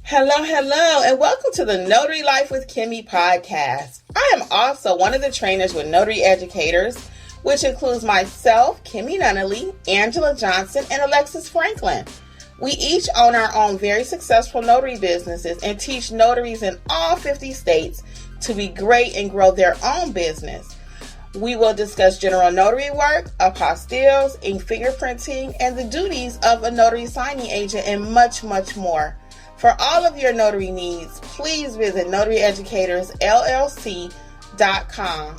Hello, and welcome to the Notary Life with Kimmi Podcast. I am also one of the trainers with Notary Educators, which includes myself, Kimberly Nunnally, Angela Johnson, and Alexis Franklin. We each own our own very successful notary businesses and teach notaries in all 50 states to be great and grow their own business. We will discuss general notary work, apostilles, ink fingerprinting, and the duties of a notary signing agent, and much, much more. For all of your notary needs, please visit notaryeducatorsllc.com.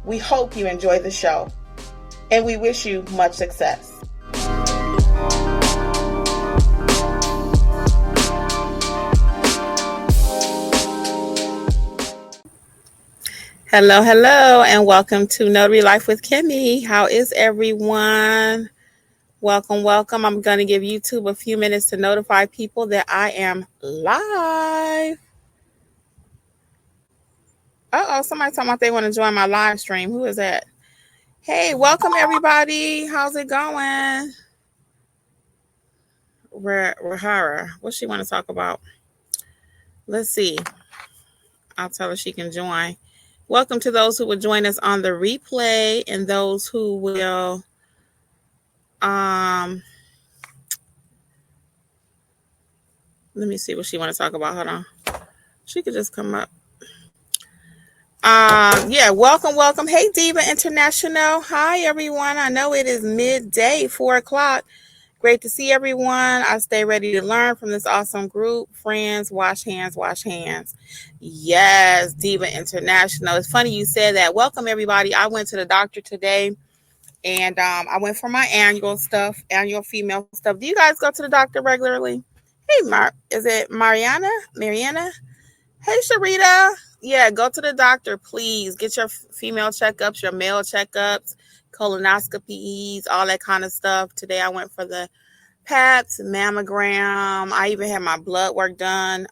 We hope you enjoy the show, and we wish you much success. Hello, and welcome to Notary Life with Kimmi. How is everyone? Welcome. I'm going to give YouTube a few minutes to notify people that I am live. Somebody talking about they want to join my live stream. Who is that? Hey, welcome everybody. How's it going? Rahara, what she want to talk about? Let's see. I'll tell her she can join. Welcome to those who will join us on the replay and those who will let me see what she want to talk about. Hold on. She could just come up. Welcome. Hey, Diva International. Hi, everyone. I know it is midday, 4:00. Great to see everyone. I stay ready to learn from this awesome group. Friends, wash hands. Yes, Diva International. It's funny you said that. Welcome, everybody. I went to the doctor today, and I went for my annual female stuff. Do you guys go to the doctor regularly? Hey, is it Mariana? Hey, Sharita. Yeah, go to the doctor, please. Get your female checkups, your male checkups, colonoscopies, all that kind of stuff. Today I went for the paps, mammogram. I even had my blood work done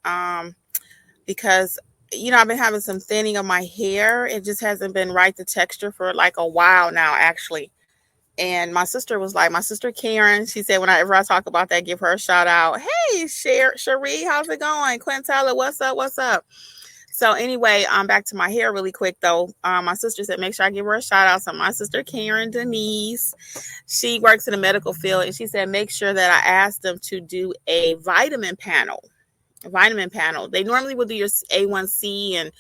because, I've been having some thinning of my hair. It just hasn't been right, the texture, for like a while now, actually. And my sister Karen, she said whenever I talk about that, give her a shout out. Hey, Cherie, how's it going? Quintella, what's up? So anyway, back to my hair really quick though. My sister said make sure I give her a shout out. So my sister Karen Denise, she works in the medical field, and she said make sure that I asked them to do a vitamin panel. They normally will do your A1C and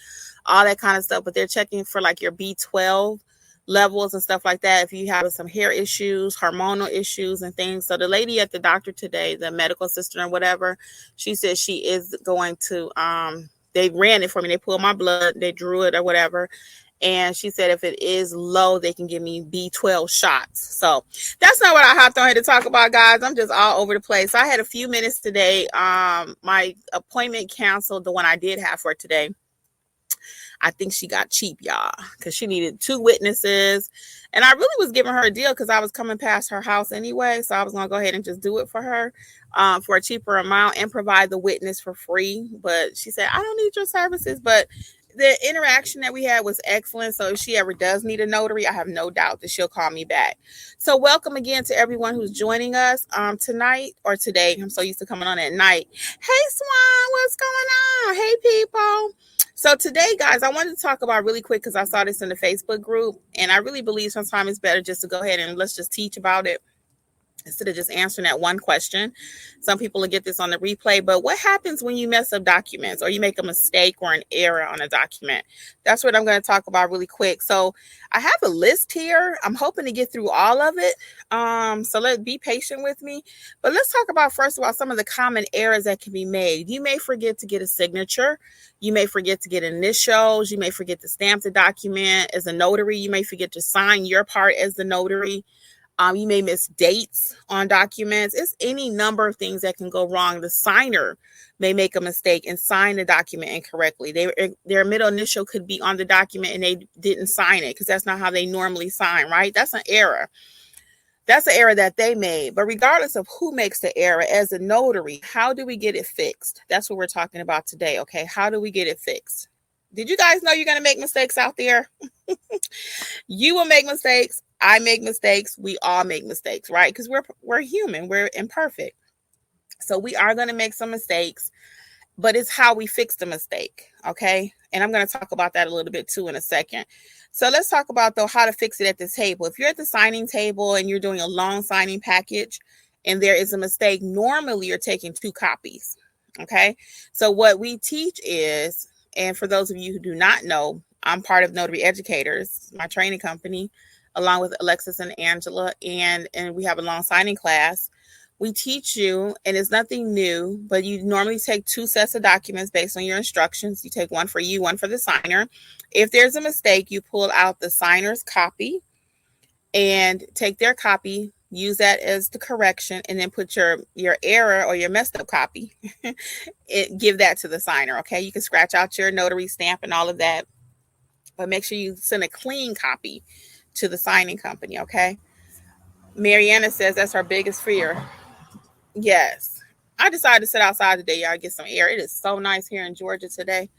all that kind of stuff, but they're checking for like your B12 levels and stuff like that if you have some hair issues, hormonal issues and things. So the lady at the doctor today, the medical assistant or whatever, she said she is going to they ran it for me. They pulled my blood, they drew it or whatever, and she said if it is low, they can give me B12 shots. So that's not what I hopped on here to talk about, guys. I'm just all over the place. So I had a few minutes today. My appointment canceled, the one I did have for today. I think she got cheap, y'all, because she needed 2 witnesses. And I really was giving her a deal because I was coming past her house anyway. So I was going to go ahead and just do it for her for a cheaper amount and provide the witness for free. But she said, I don't need your services. But the interaction that we had was excellent. So if she ever does need a notary, I have no doubt that she'll call me back. So welcome again to everyone who's joining us tonight or today. I'm so used to coming on at night. Hey, Swan, what's going on? Hey, people. So today, guys, I wanted to talk about really quick because I saw this in the Facebook group, and I really believe sometimes it's better just to go ahead and let's just teach about it instead of just answering that one question. Some people will get this on the replay, but what happens when you mess up documents or you make a mistake or an error on a document? That's what I'm going to talk about really quick. So I have a list here. I'm hoping to get through all of it. So let's be patient with me. But let's talk about, first of all, some of the common errors that can be made. You may forget to get a signature. You may forget to get initials. You may forget to stamp the document as a notary. You may forget to sign your part as the notary. You may miss dates on documents. It's any number of things that can go wrong. The signer may make a mistake and sign the document incorrectly. Their middle initial could be on the document and they didn't sign it because that's not how they normally sign, right? That's an error. That's an error that they made. But regardless of who makes the error, as a notary, how do we get it fixed? That's what we're talking about today, okay? How do we get it fixed? Did you guys know you're going to make mistakes out there? You will make mistakes. I make mistakes. We all make mistakes, right? Because we're human. We're imperfect. So we are going to make some mistakes. but it's how we fix the mistake. Okay. And I'm going to talk about that a little bit too in a second. So let's talk about though how to fix it at the table. If you're at the signing table and you're doing a long signing package and there is a mistake, normally you're taking 2 copies. Okay. So what we teach is, and for those of you who do not know, I'm part of Notary Educators, my training company, along with Alexis and Angela, and we have a long signing class. We teach you, and it's nothing new, but you normally take 2 sets of documents based on your instructions. You take one for you, one for the signer. If there's a mistake, you pull out the signer's copy and take their copy, use that as the correction, and then put your error or your messed up copy, give that to the signer, okay? You can scratch out your notary stamp and all of that, but make sure you send a clean copy to the signing company, okay? Mariana says that's her biggest fear. Yes. I decided to sit outside today, y'all, get some air. It is so nice here in Georgia today.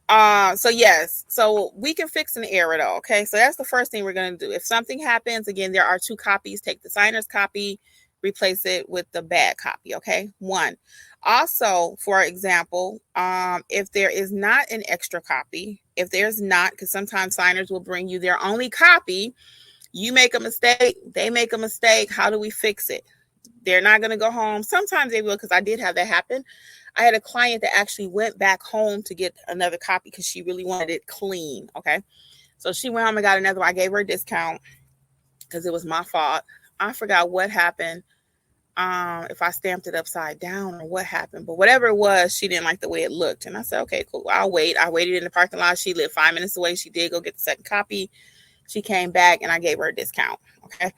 So yes, so we can fix an error though, okay? So that's the first thing we're going to do. If something happens, again, there are 2 copies. Take the signer's copy, replace it with the bad copy, okay? 1. Also, for example, if there is not an extra copy, if there's not, because sometimes signers will bring you their only copy, you make a mistake, they make a mistake, how do we fix it? They're not going to go home. Sometimes they will, because I did have that happen. I had a client that actually went back home to get another copy because she really wanted it clean. Okay. So she went home and got another one. I gave her a discount because it was my fault. I forgot what happened. If I stamped it upside down or what happened, but whatever it was, she didn't like the way it looked. And I said, okay, cool. I'll wait. I waited in the parking lot. She lived 5 minutes away. She did go get the second copy. She came back and I gave her a discount. Okay.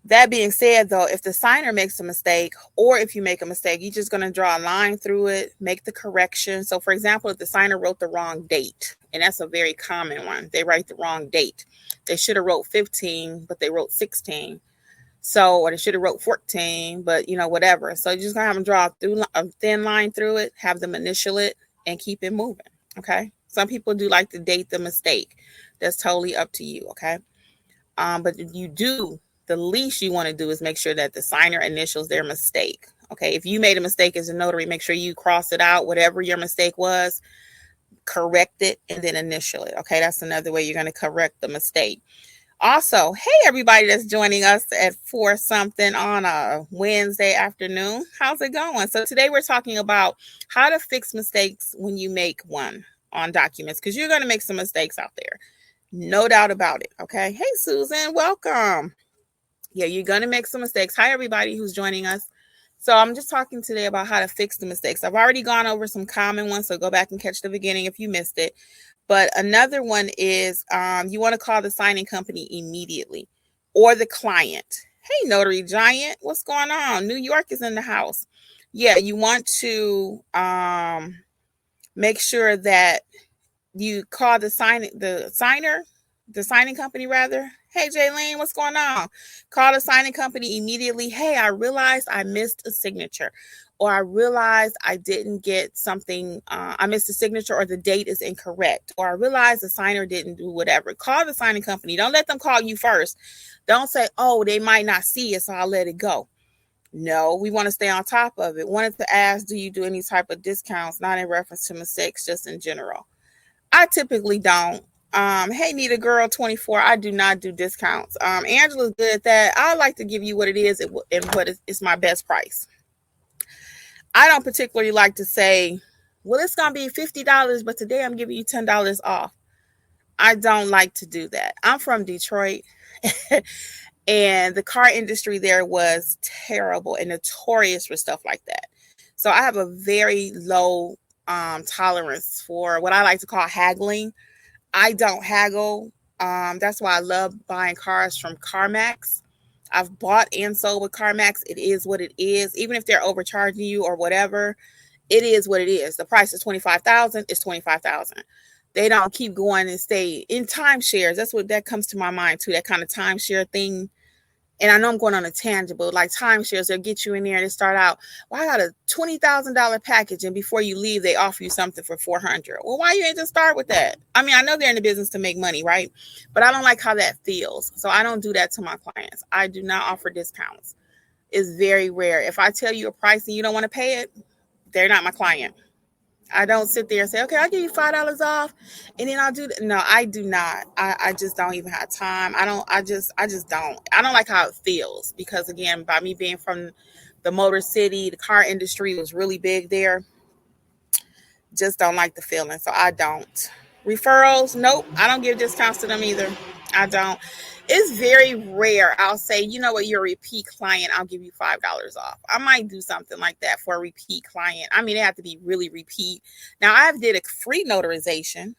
That being said, though, if the signer makes a mistake, or if you make a mistake, you're just going to draw a line through it, make the correction. So, for example, if the signer wrote the wrong date, and that's a very common one, they write the wrong date. They should have wrote 15, but they wrote 16. So, or they should have wrote 14, but, whatever. So you're just going to have them draw a thin line through it, have them initial it, and keep it moving, okay? Some people do like to date the mistake. That's totally up to you, okay? But if you do, the least you want to do is make sure that the signer initials their mistake. Okay. If you made a mistake as a notary, make sure you cross it out, whatever your mistake was, correct it, and then initial it. Okay. That's another way you're going to correct the mistake. Also, hey, everybody that's joining us at 4 something on a Wednesday afternoon. How's it going? So today we're talking about how to fix mistakes when you make one on documents, because you're going to make some mistakes out there. No doubt about it. Okay. Hey, Susan, welcome. Yeah, you're going to make some mistakes. Hi, everybody who's joining us. So I'm just talking today about how to fix the mistakes. I've already gone over some common ones, so go back and catch the beginning if you missed it. But another one is you want to call the signing company immediately, or the client. Hey, Notary Giant, what's going on? New York is in the house. Yeah, you want to make sure that you call the signing company rather. Hey, Jaylene, what's going on? Call the signing company immediately. Hey, I realized I missed a signature, or I realized I didn't get something. I missed a signature, or the date is incorrect, or I realized the signer didn't do whatever. Call the signing company. Don't let them call you first. Don't say, oh, they might not see it, so I'll let it go. No, we want to stay on top of it. Wanted to ask, do you do any type of discounts, not in reference to mistakes, just in general? I typically don't. Hey, Nita Girl 24, I do not do discounts. Angela's good at that. I like to give you what it is and what is my best price. I don't particularly like to say, well, it's going to be $50, but today I'm giving you $10 off. I don't like to do that. I'm from Detroit, and the car industry there was terrible and notorious for stuff like that. So I have a very low tolerance for what I like to call haggling. I don't haggle. That's why I love buying cars from CarMax. I've bought and sold with CarMax. It is what it is. Even if they're overcharging you or whatever, it is what it is. The price is $25,000. It's $25,000. They don't keep going and stay in timeshares. That's what that comes to my mind too. That kind of timeshare thing. And I know I'm going on a tangent, but like timeshares, they'll get you in there and they start out, well, I got a $20,000 package. And before you leave, they offer you something for $400. Well, why you ain't just start with that? I mean, I know they're in the business to make money, right? But I don't like how that feels. So I don't do that to my clients. I do not offer discounts. It's very rare. If I tell you a price and you don't want to pay it, they're not my client. I don't sit there and say, okay, I'll give you $5 off, and then I'll do that. No, I do not. I just don't even have time. I just don't. I don't like how it feels, because again, by me being from the Motor City, the car industry was really big there. Just don't like the feeling, so I don't. Referrals, nope, I don't give discounts to them either. I don't. It's very rare I'll say, you know what, you're a repeat client, I'll give you $5 off. I might do something like that for a repeat client. I mean, it have to be really repeat. Now, I've did a free notarization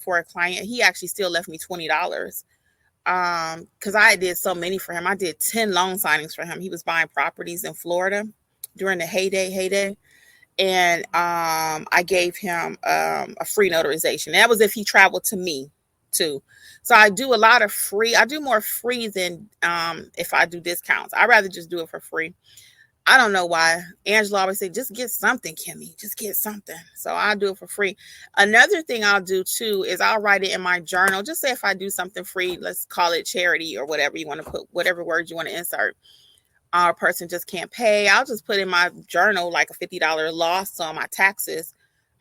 for a client. He actually still left me $20 because I did so many for him. I did 10 loan signings for him. He was buying properties in Florida during the heyday. And I gave him a free notarization. That was if he traveled to me too. So I do a lot of free. I do more free than if I do discounts. I'd rather just do it for free. I don't know why. Angela always say, just get something, Kimmi. Just get something. So I'll do it for free. Another thing I'll do too is I'll write it in my journal. Just say if I do something free, let's call it charity or whatever you want to put, whatever words you want to insert. Our person just can't pay, I'll just put in my journal like a $50 loss on my taxes.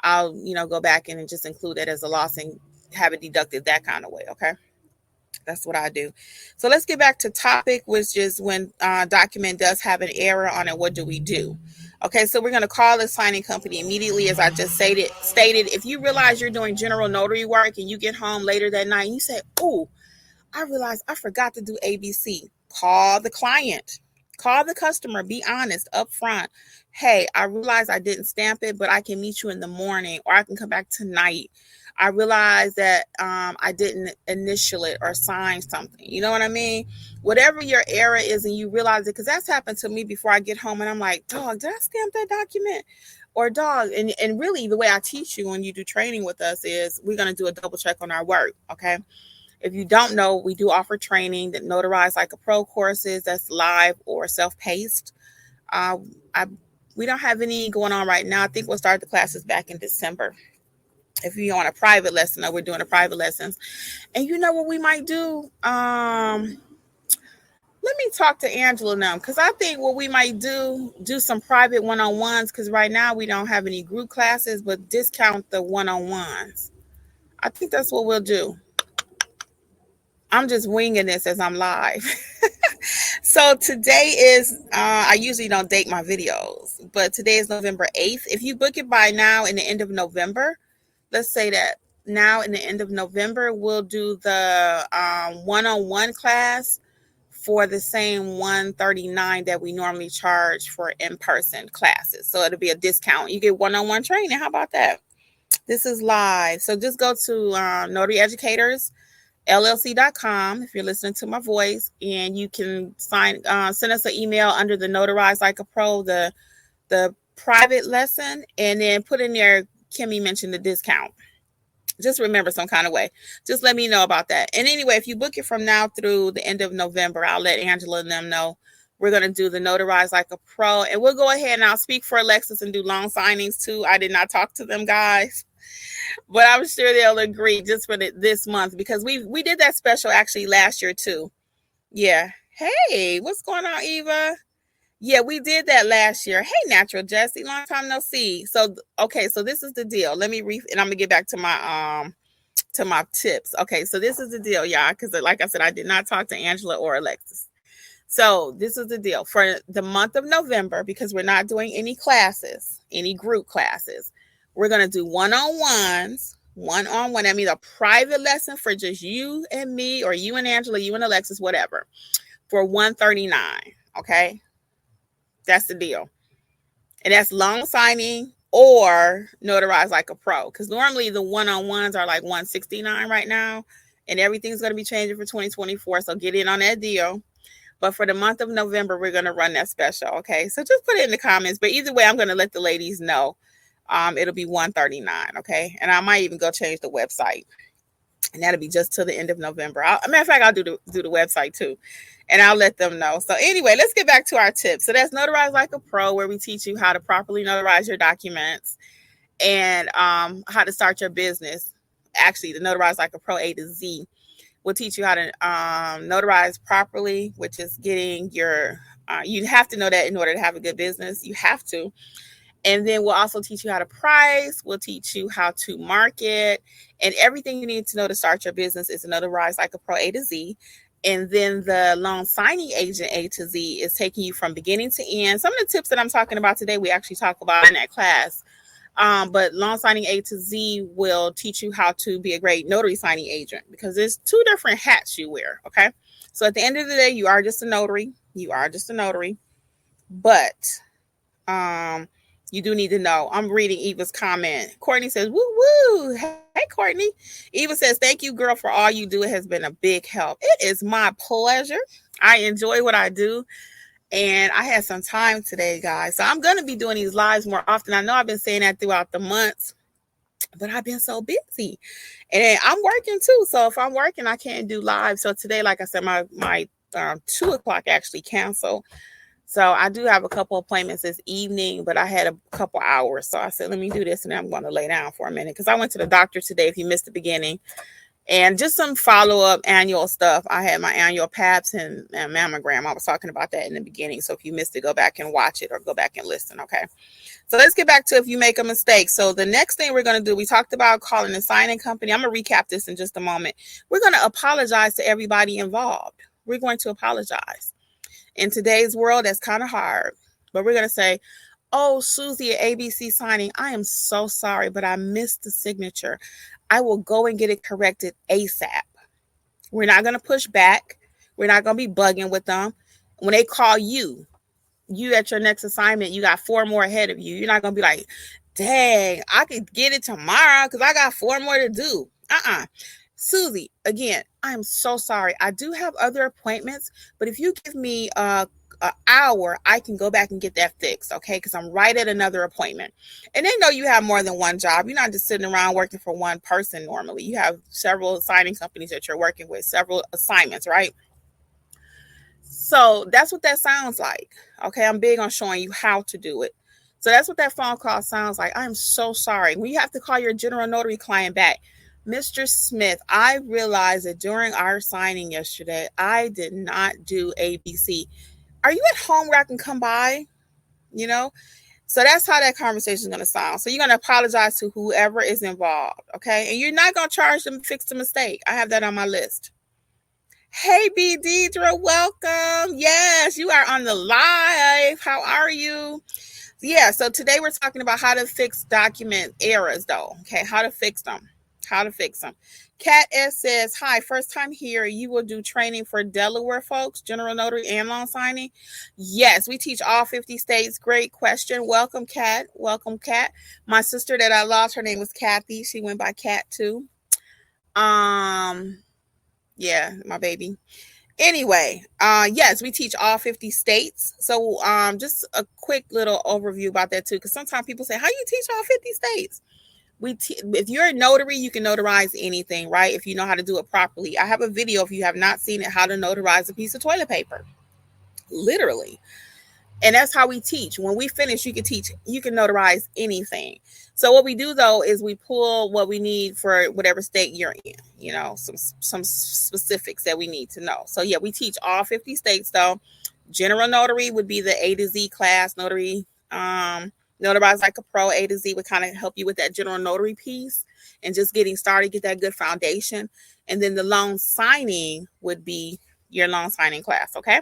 I'll, go back in and just include that as a loss and have it deducted that kind of way. Okay. That's what I do. So let's get back to topic, which is when document does have an error on it, what do we do? Okay, so we're going to call the signing company immediately, as I just stated. If you realize you're doing general notary work and you get home later that night and you say, oh, I realized I forgot to do ABC, call the client. Call the customer, be honest up front. Hey, I realize I didn't stamp it, but I can meet you in the morning, or I can come back tonight. I realize that I didn't initial it or sign something. You know what I mean? Whatever your error is and you realize it, because that's happened to me before I get home and I'm like, dog, did I stamp that document? Or dog, and really the way I teach you when you do training with us is we're going to do a double check on our work, okay? If you don't know, we do offer training that Notarize Like a Pro courses that's live or self-paced. We don't have any going on right now. I think we'll start the classes back in December. If you're on a private lesson, we're doing a private lessons. And you know what we might do? Let me talk to Angela now, because I think what we might do some private one-on-ones, because right now we don't have any group classes, but discount the one-on-ones. I think that's what we'll do. I'm just winging this as I'm live. So today is, I usually don't date my videos, but today is November 8th. If you book it by now in the end of November, let's say that now in the end of November, we'll do the one-on-one class for the same $139 that we normally charge for in-person classes. So it'll be a discount. You get one-on-one training. How about that? This is live. So just go to Notary Educators LLC.com if you're listening to my voice, and you can send us an email under the Notarize Like a Pro, the private lesson, and then put in there, Kimmi mentioned the discount. Just remember some kind of way. Just let me know about that. And anyway, if you book it from now through the end of November, I'll let Angela and them know we're going to do the Notarize Like a Pro, and we'll go ahead and I'll speak for Alexis and do loan signings too. I did not talk to them guys, but I'm sure they'll agree just for this month, because we did that special actually last year too. Yeah. Hey, what's going on, Eva? Yeah, we did that last year. Hey, Natural Jesse, long time no see. So, okay, so this is the deal. Let me and I'm gonna get back to my tips. Okay, so this is the deal, y'all, because like I said, I did not talk to Angela or Alexis. So this is the deal for the month of November, because we're not doing any classes, any group classes. We're going to do one-on-ones, one-on-one. I mean, a private lesson for just you and me, or you and Angela, you and Alexis, whatever, for $139. Okay. That's the deal. And that's loan signing or Notarize Like a Pro. Because normally the one-on-ones are like $169 right now, and everything's going to be changing for 2024. So get in on that deal. But for the month of November, we're going to run that special. Okay. So just put it in the comments. But either way, I'm going to let the ladies know. It'll be $139. Okay. And I might even go change the website. And that'll be just till the end of November. Matter of fact, I'll do the website too. And I'll let them know. So anyway, let's get back to our tips. So that's Notarize Like a Pro, where we teach you how to properly notarize your documents and how to start your business. Actually, the Notarize Like a Pro A to Z will teach you how to notarize properly, which is getting your, you have to know that in order to have a good business. You have to. And then we'll also teach you how to price. We'll teach you how to market, and everything you need to know to start your business is Notarize Like a Pro A to Z. And then the loan signing agent A to Z is taking you from beginning to end. Some of the tips that I'm talking about today, we actually talk about in that class. But loan signing A to Z will teach you how to be a great notary signing agent, because there's two different hats you wear. Okay. So at the end of the day, you are just a notary. But you do need to know. I'm reading Eva's comment. Courtney says, woo woo. Hey, Courtney. Eva says, thank you, girl, for all you do. It has been a big help. It is my pleasure. I enjoy what I do. And I had some time today, guys. So I'm going to be doing these lives more often. I know I've been saying that throughout the months, but I've been so busy. And I'm working too. So if I'm working, I can't do live. So today, like I said, my 2 o'clock actually canceled. So I do have a couple appointments this evening, but I had a couple hours. So I said, let me do this, and then I'm going to lay down for a minute, because I went to the doctor today, if you missed the beginning, and just some follow-up annual stuff. I had my annual PAPs and mammogram. I was talking about that in the beginning. So if you missed it, go back and watch it or go back and listen. Okay. So let's get back to if you make a mistake. So the next thing we're going to do, we talked about calling a signing company. I'm going to recap this in just a moment. We're going to apologize to everybody involved. We're going to apologize. In today's world, that's kind of hard, but we're going to say, oh, Susie at ABC Signing, I am so sorry, but I missed the signature. I will go and get it corrected ASAP. We're not going to push back. We're not going to be bugging with them. When they call you at your next assignment, you got 4 more ahead of you. You're not going to be like, dang, I could get it tomorrow because I got 4 more to do. Susie, again, I'm so sorry. I do have other appointments, but if you give me an hour, I can go back and get that fixed, okay? Because I'm right at another appointment. And they know you have more than one job. You're not just sitting around working for one person normally. You have several signing companies that you're working with, several assignments, right? So that's what that sounds like, okay? I'm big on showing you how to do it. So that's what that phone call sounds like. I'm so sorry. When you have to call your general notary client back, Mr. Smith, I realized that during our signing yesterday, I did not do ABC. Are you at home where I can come by? You know? So that's how that conversation is going to sound. So you're going to apologize to whoever is involved, okay? And you're not going to charge them to fix the mistake. I have that on my list. Hey, B. Deidre, welcome. Yes, you are on the live. How are you? Yeah, so today we're talking about how to fix document errors, though, okay? How to fix them. Kat S says, hi, first time here. You will do training for Delaware folks, general notary and loan signing? Yes, we teach all 50 states. Great question. Welcome, Kat. My sister that I lost, her name was Kathy. She went by Kat too. Yeah, my baby. Anyway, yes, we teach all 50 states. So just a quick little overview about that too, because sometimes people say, how you teach all 50 states? If you're a notary, you can notarize anything, right? If you know how to do it properly. I have a video, if you have not seen it, how to notarize a piece of toilet paper. Literally. And that's how we teach. When we finish, you can notarize anything. So what we do, though, is we pull what we need for whatever state you're in, some specifics that we need to know. So, yeah, we teach all 50 states, though. General notary would be the A to Z class. Notary, Notarize Like a Pro, A to Z would kind of help you with that general notary piece and just getting started, get that good foundation. And then the loan signing would be your loan signing class, okay?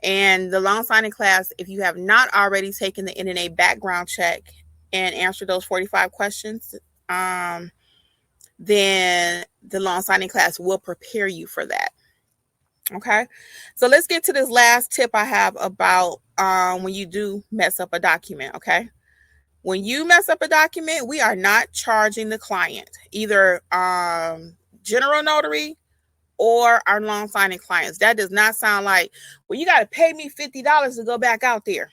And the loan signing class, if you have not already taken the NNA background check and answered those 45 questions, then the loan signing class will prepare you for that. Okay, so let's get to this last tip I have about when you do mess up a document. Okay, when you mess up a document, we are not charging the client, either general notary or our loan signing clients. That does not sound like, well, you got to pay me $50 to go back out there,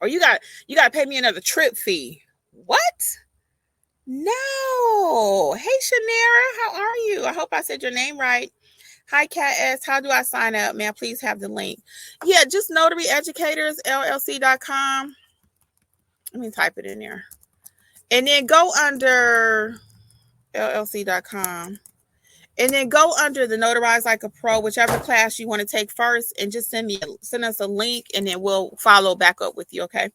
or you got to pay me another trip fee. What? No. Hey, Shanera, how are you? I hope I said your name right. Hi, Kat S. How do I sign up? May I please have the link? Yeah, just notaryeducatorsllc.com. Let me type it in there. And then go under llc.com. And then go under the Notarize Like a Pro, whichever class you want to take first, and just send us a link, and then we'll follow back up with you, okay?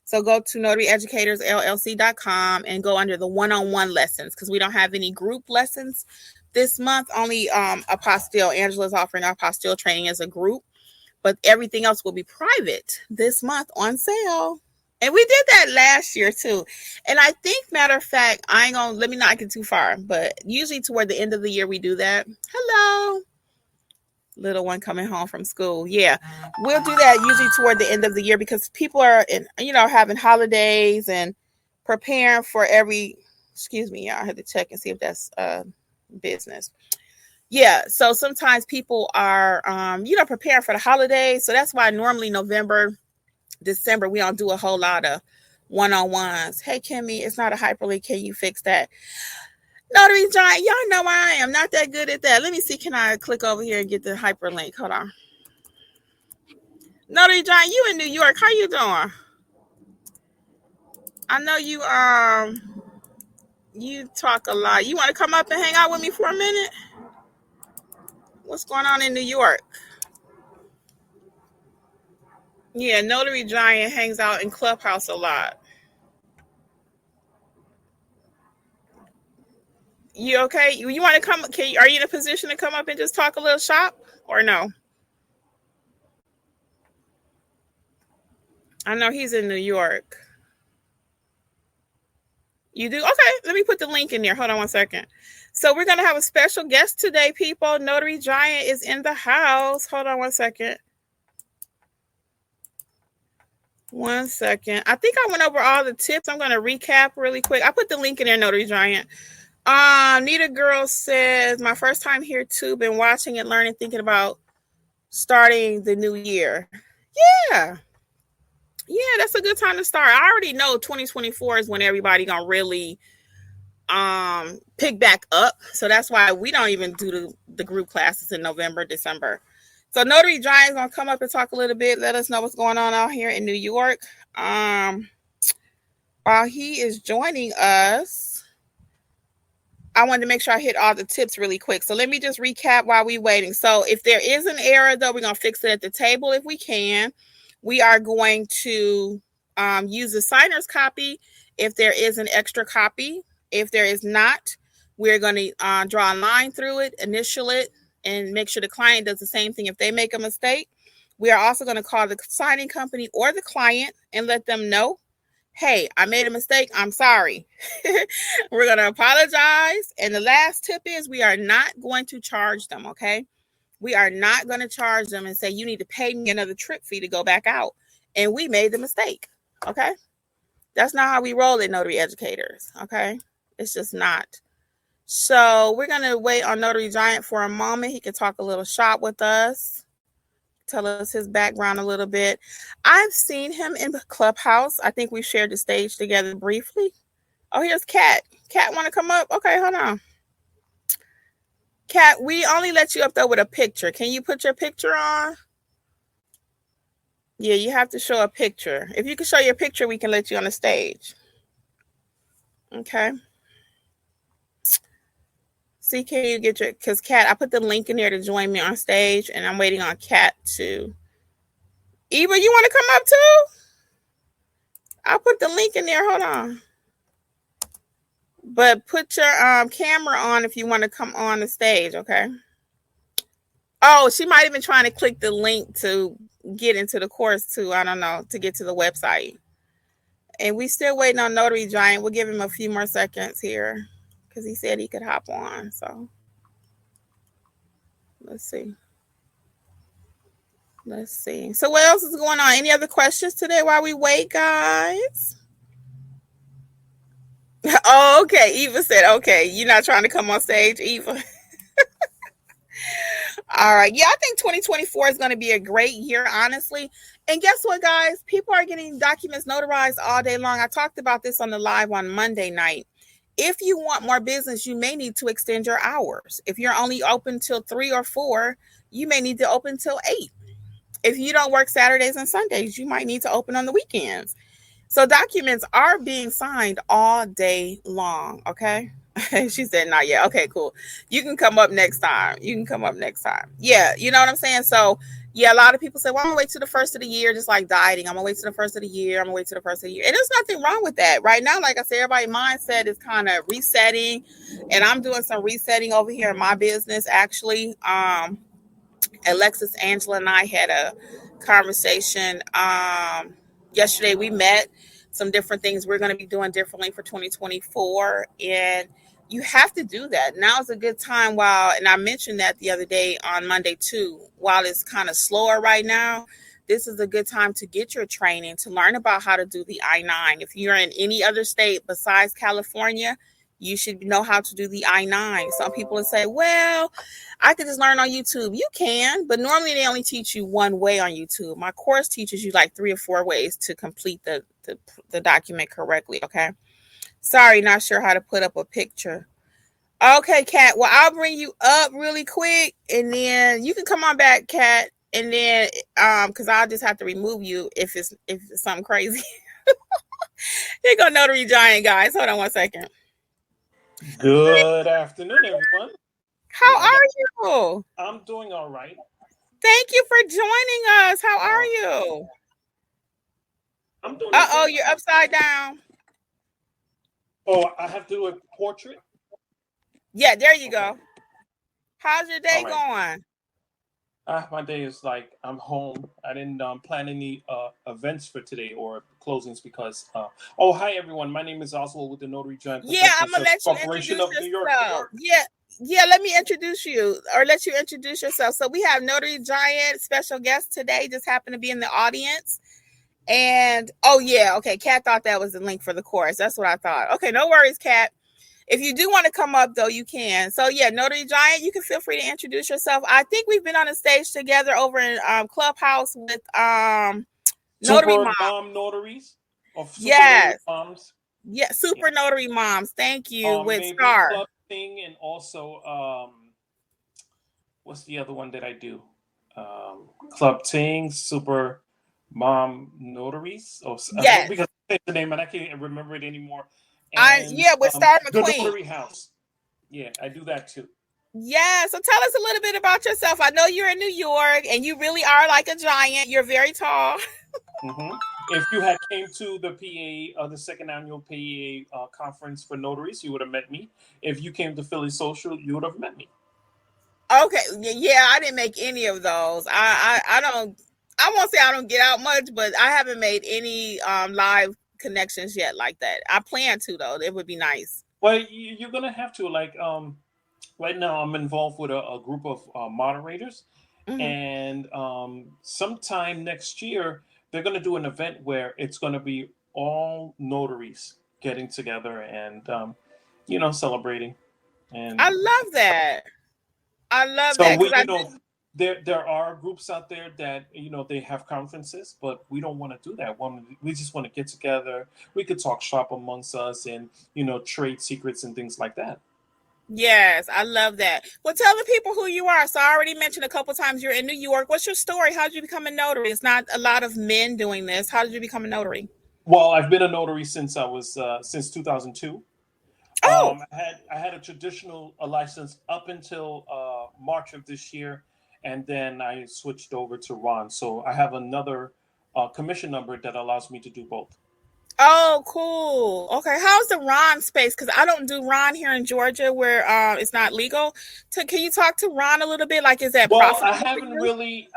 So go to notaryeducatorsllc.com and go under the one-on-one lessons, because we don't have any group lessons this month. Only apostille. Angela's offering apostille training as a group, but everything else will be private this month on sale. And we did that last year too. And I think, matter of fact, let me not get too far, but usually toward the end of the year we do that. Hello. Little one coming home from school. Yeah, we'll do that usually toward the end of the year, because people are having holidays and preparing for excuse me, I had to check and see if that's business. Yeah, so sometimes people are preparing for the holidays. So that's why normally November, December, we don't do a whole lot of one-on-ones. Hey Kimmy, it's not a hyperlink. Can you fix that? Notary Giant, y'all know I am not that good at that. Let me see. Can I click over here and get the hyperlink? Hold on. Notary Giant, you in New York. How you doing? I know you talk a lot. You want to come up and hang out with me for a minute? What's going on in New York? Yeah, Notary Giant hangs out in Clubhouse a lot. You okay? You want to come? Are you in a position to come up and just talk a little shop, or no? I know he's in New York. You do? Okay, let me put the link in there. Hold on one second. So we're going to have a special guest today, people. Notary Giant is in the house. Hold on one second. One second. I think I went over all the tips. I'm going to recap really quick. I put the link in there, Notary Giant. Nita Girl says, my first time here too, been watching and learning, thinking about starting the new year. Yeah, that's a good time to start. I already know 2024 is when everybody gonna really pick back up. So that's why we don't even do the group classes in November, December. So Notary Giant is gonna come up and talk a little bit, let us know what's going on out here in New York. While he is joining us, I wanted to make sure I hit all the tips really quick. So let me just recap while we're waiting. So if there is an error, though, we're going to fix it at the table if we can. We are going to use the signer's copy if there is an extra copy. If there is not, we're going to draw a line through it, initial it, and make sure the client does the same thing if they make a mistake. We are also going to call the signing company or the client and let them know, hey, I made a mistake. I'm sorry. We're going to apologize. And the last tip is we are not going to charge them, okay? We are not going to charge them and say, you need to pay me another trip fee to go back out. And we made the mistake, okay? That's not how we roll at Notary Educators, okay? It's just not. So we're going to wait on Notary Giant for a moment. He can talk a little shop with us. Tell us his background a little bit. I've seen him in the Clubhouse. I think we shared the stage together briefly. Oh, here's Kat. Kat, want to come up? Okay, hold on. Kat, we only let you up there with a picture. Can you put your picture on? Yeah, you have to show a picture. If you can show your picture, we can let you on the stage. Okay. See, can you get because Kat, I put the link in there to join me on stage, and I'm waiting on Kat to. Eva, you want to come up too? I'll put the link in there. Hold on. But put your camera on if you want to come on the stage, okay? Oh, she might have been trying to click the link to get into the course too. I don't know, to get to the website. And we still waiting on Notary Giant. We'll give him a few more seconds here, because he said he could hop on. So let's see. So what else is going on? Any other questions today while we wait, guys? Oh, okay. Eva said, okay, you're not trying to come on stage, Eva. All right. Yeah, I think 2024 is going to be a great year, honestly. And guess what, guys? People are getting documents notarized all day long. I talked about this on the live on Monday night. If you want more business, you may need to extend your hours. If you're only open till 3 or 4, you may need to open till 8. If you don't work Saturdays and Sundays, you might need to open on the weekends. So documents are being signed all day long, okay? She said, not yet. Okay, cool. You can come up next time. Yeah, you know what I'm saying? So Yeah, a lot of people say, well, I'm gonna wait to the first of the year, just like dieting. I'm gonna wait to the first of the year. I'm gonna wait to the first of the year. And there's nothing wrong with that. Right now, like I said, everybody's mindset is kind of resetting. And I'm doing some resetting over here in my business, actually. Alexis, Angela, and I had a conversation yesterday. We met some different things we're going to be doing differently for 2024, and you have to do that. Now is a good time while, and I mentioned that the other day on Monday too, while it's kind of slower right now, this is a good time to get your training, to learn about how to do the I-9. If you're in any other state besides California, you should know how to do the I-9. Some people will say, well, I could just learn on YouTube. You can, but normally they only teach you one way on YouTube. My course teaches you like 3 or 4 ways to complete the document correctly, okay? Sorry, not sure how to put up a picture. Okay, Kat. Well, I'll bring you up really quick, and then you can come on back, Kat. And then, because I'll just have to remove you if it's something crazy. Here go Notary Giant, guys. Hold on one second. Good afternoon, everyone. How are you? I'm doing all right. Thank you for joining us. How are you? I'm doing. Uh-oh, you're upside down. Oh, I have to do a portrait? Yeah, there you go. How's your day going? My day is like, I'm home. I didn't plan any events for today or closings because hi everyone, my name is Oswald with the Notary Giant. Yeah, I'm gonna let you introduce yourself. Yeah, let me introduce you, or let you introduce yourself. So we have Notary Giant special guest today, just happened to be in the audience. And okay, Kat thought that was the link for the course. That's what I thought. Okay, no worries, Kat. If you do want to come up, though, you can. So, yeah, Notary Giant, you can feel free to introduce yourself. I think we've been on a stage together over in Clubhouse with Notary Mom Notaries. Or Super Notary Moms. Yeah, Super Notary Moms. Thank you. With Star. Club Ting, and also, what's the other one that I do? Club Ting, Super Mom Notaries. Yes. Because I say the name and I can't remember it anymore. With Star McQueen. The Notary House. Yeah, I do that too. Yeah, so tell us a little bit about yourself. I know you're in New York, and you really are like a giant. You're very tall. Mm-hmm. If you had came to the PA, the second annual PA conference for notaries, you would have met me. If you came to Philly Social, you would have met me. Okay, yeah, I didn't make any of those. I don't. I won't say I don't get out much, but I haven't made any live connections yet like that. I plan to, though. It would be nice. Well, you're gonna have to. Right now I'm involved with a group of moderators, and sometime next year they're gonna do an event where it's gonna be all notaries getting together and celebrating. And I love that. So there are groups out there that they have conferences, but we don't want to do that. We just want to get together. We could talk shop amongst us and trade secrets and things like that. Yes, I love that. Well, tell the people who you are. So I already mentioned a couple times you're in New York. What's your story? How did you become a notary? It's not a lot of men doing this. How did you become a notary? Well, I've been a notary since I was since 2002. Oh, I had a traditional license up until March of this year, and then I switched over to RON. So I have another commission number that allows me to do both. Oh, cool. Okay, how's the RON space? Because I don't do RON here in Georgia, where it's not legal. Can you talk to RON a little bit? Like, is that profitable? I haven't really.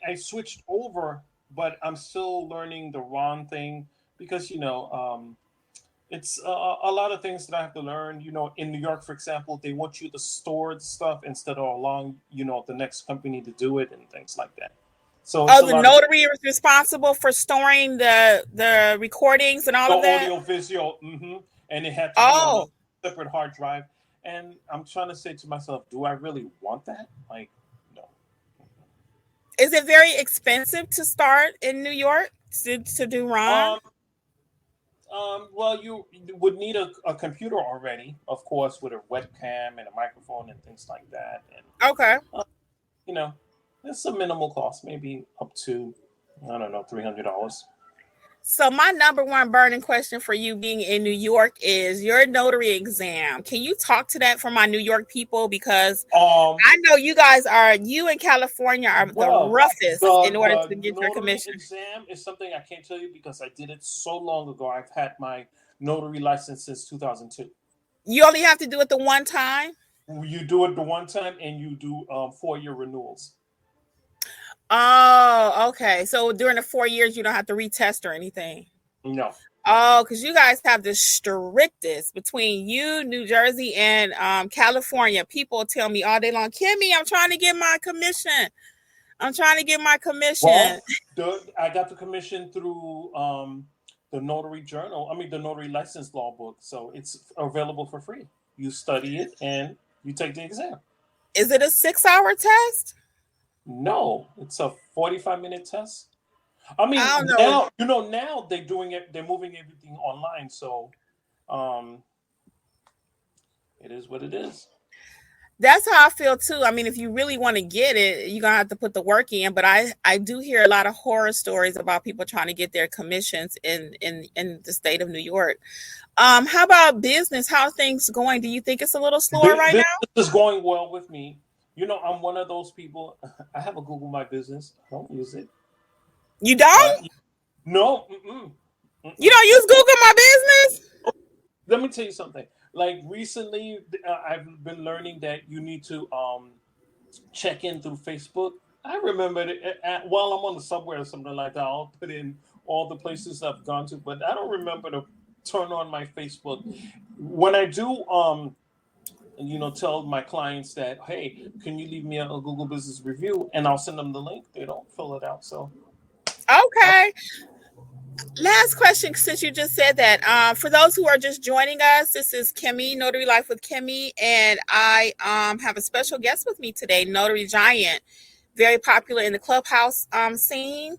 I switched over, but I'm still learning the RON thing because it's a lot of things that I have to learn. In New York, for example, they want you to store the stuff instead of allowing the next company to do it and things like that. So the notary is responsible for storing the recordings and all of that? The audio, visual, and it had to be on a separate hard drive. And I'm trying to say to myself, do I really want that? Like, no. Is it very expensive to start in New York to do RON? Well, you would need a computer already, of course, with a webcam and a microphone and things like that. And, okay. It's a minimal cost, maybe up to, I don't know, $300. So my number one burning question for you being in New York is your notary exam. Can you talk to that for my New York people? Because Um, I know you in California are the well, roughest in order the to get your notary commission. exam is something I can't tell you because I did it so long ago. I've had my notary license since 2002. You only have to do it the one time. You do it the one time, and you do 4-year renewals. Oh, okay. So during the 4 years, you don't have to retest or anything. No. Oh, because you guys have the strictest between you, New Jersey, and California. People tell me all day long, Kimmy, I'm trying to get my commission. I'm trying to get my commission. Well, I got the commission through the Notary Journal. I mean, the Notary License Law book. So it's available for free. You study it and you take the exam. Is it a 6-hour test? No, it's a 45-minute test. I mean, I don't know. now they're doing it. They're moving everything online. So, um, it is what it is. That's how I feel too. I mean, if you really want to get it, you're gonna have to put the work in. But I do hear a lot of horror stories about people trying to get their commissions in the state of New York. How about business? How are things going? Do you think it's a little slower right Business now? is going well with me. I'm one of those people. I have a Google My Business. I don't use it. You don't? No. You don't use Google My Business? Let me tell you something. Like recently, I've been learning that you need to check in through Facebook. I remember while I'm on the subway or something like that, I'll put in all the places I've gone to, but I don't remember to turn on my Facebook. When I do, tell my clients that, hey, can you leave me a Google Business review, and I'll send them the link. They don't fill it out, so. Okay. Last question, since you just said that. For those who are just joining us, this is Kimmi, Notary Life with Kimmi, and I have a special guest with me today, Notary Giant, very popular in the Clubhouse scene.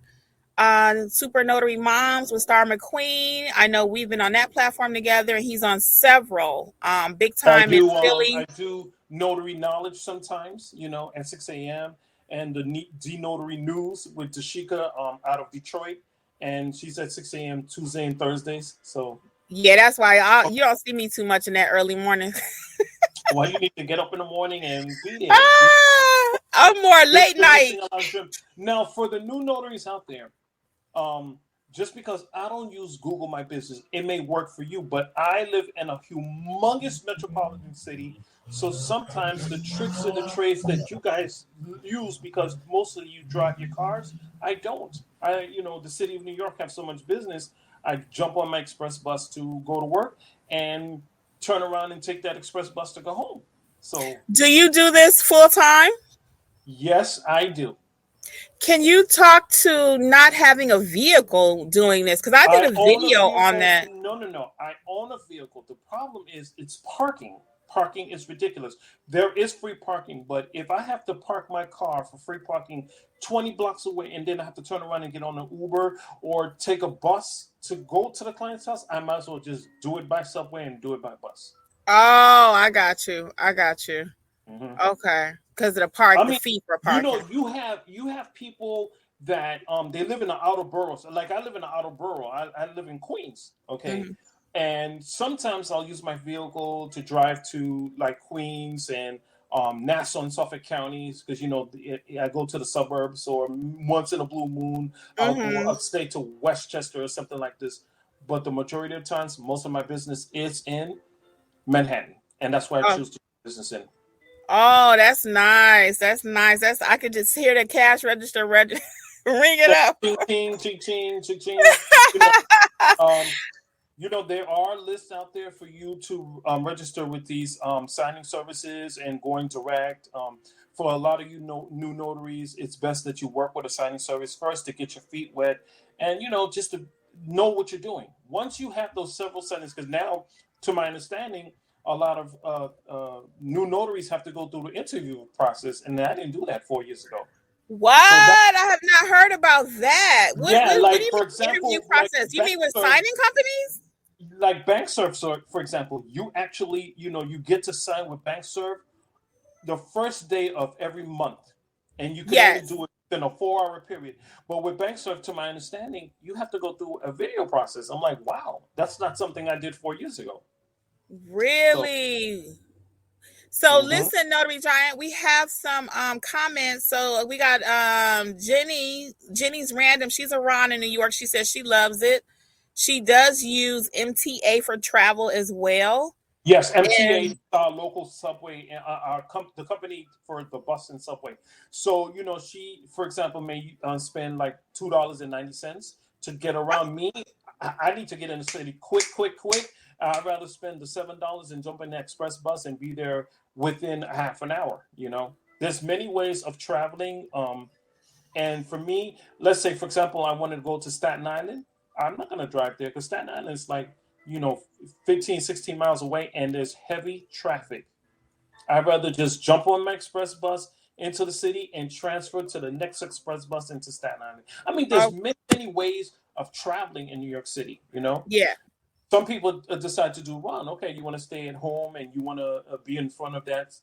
Super Notary Moms with Star McQueen. I know we've been on that platform together, and he's on several big time in Philly. I do Notary Knowledge sometimes, at 6 a.m. and the Notary News with Dashika out of Detroit. And she's at 6 a.m. Tuesday and Thursdays. So yeah, that's why you don't see me too much in that early morning. Well, you need to get up in the morning and be there. I'm more late night. Now, for the new notaries out there, just because I don't use Google My Business, it may work for you, but I live in a humongous metropolitan city. So sometimes the tricks and the trades that you guys use, because mostly you drive your cars, I don't. The city of New York have so much business. I jump on my express bus to go to work and turn around and take that express bus to go home. So, do you do this full time? Yes, I do. Can you talk to not having a vehicle doing this? Because I did a video on that. No. I own a vehicle. The problem is it's parking. Parking is ridiculous. There is free parking, but if I have to park my car for free parking 20 blocks away and then I have to turn around and get on an Uber or take a bus to go to the client's house, I might as well just do it by subway and do it by bus. Oh, I got you. Mm-hmm. Okay, because of the fee for parking. You have people that they live in the outer boroughs. Like I live in the outer borough. I live in Queens. Okay. Mm-hmm. And sometimes I'll use my vehicle to drive to like Queens and Nassau and Suffolk counties because I go to the suburbs, or once in a blue moon I'll go upstate to Westchester or something like this. But the majority of times, most of my business is in Manhattan, and that's why I choose to do business in. Oh, that's nice. I could just hear the cash register ring it up. Ching, ching, ching, ching, ching. There are lists out there for you to register with these signing services and going direct. For a lot of new notaries, it's best that you work with a signing service first to get your feet wet and, just to know what you're doing. Once you have those several signings, because now, to my understanding, a lot of new notaries have to go through the interview process, and I didn't do that 4 years ago. What? I have not heard about that. What do you for mean example, interview process? You mean with signing companies? Like BankServe, for example, you actually, you get to sign with BankServe the first day of every month, and you can only do it within a 4 hour period. But with BankServe, to my understanding, you have to go through a video process. I'm like, wow, that's not something I did 4 years ago. So, Really? So mhm. listen, Notary Giant, we have some comments. So we got Jenny's random. She's a Ron in New York. She says she loves it. She does use MTA for travel as well. Yes, And MTA, local subway, the company for the bus and subway. So she, for example, may spend like $2.90 to get around me. I need to get in the city quick, quick, quick. I'd rather spend the $7 and jump in the express bus and be there within a half an hour. There's many ways of traveling. And for me, let's say, for example, I wanted to go to Staten Island. I'm not going to drive there because Staten Island is like, 15, 16 miles away and there's heavy traffic. I'd rather just jump on my express bus into the city and transfer to the next express bus into Staten Island. I mean, there's oh many, many ways of traveling in New York City. yeah, Some people decide to do run. Okay, you want to stay at home and you want to be in front of that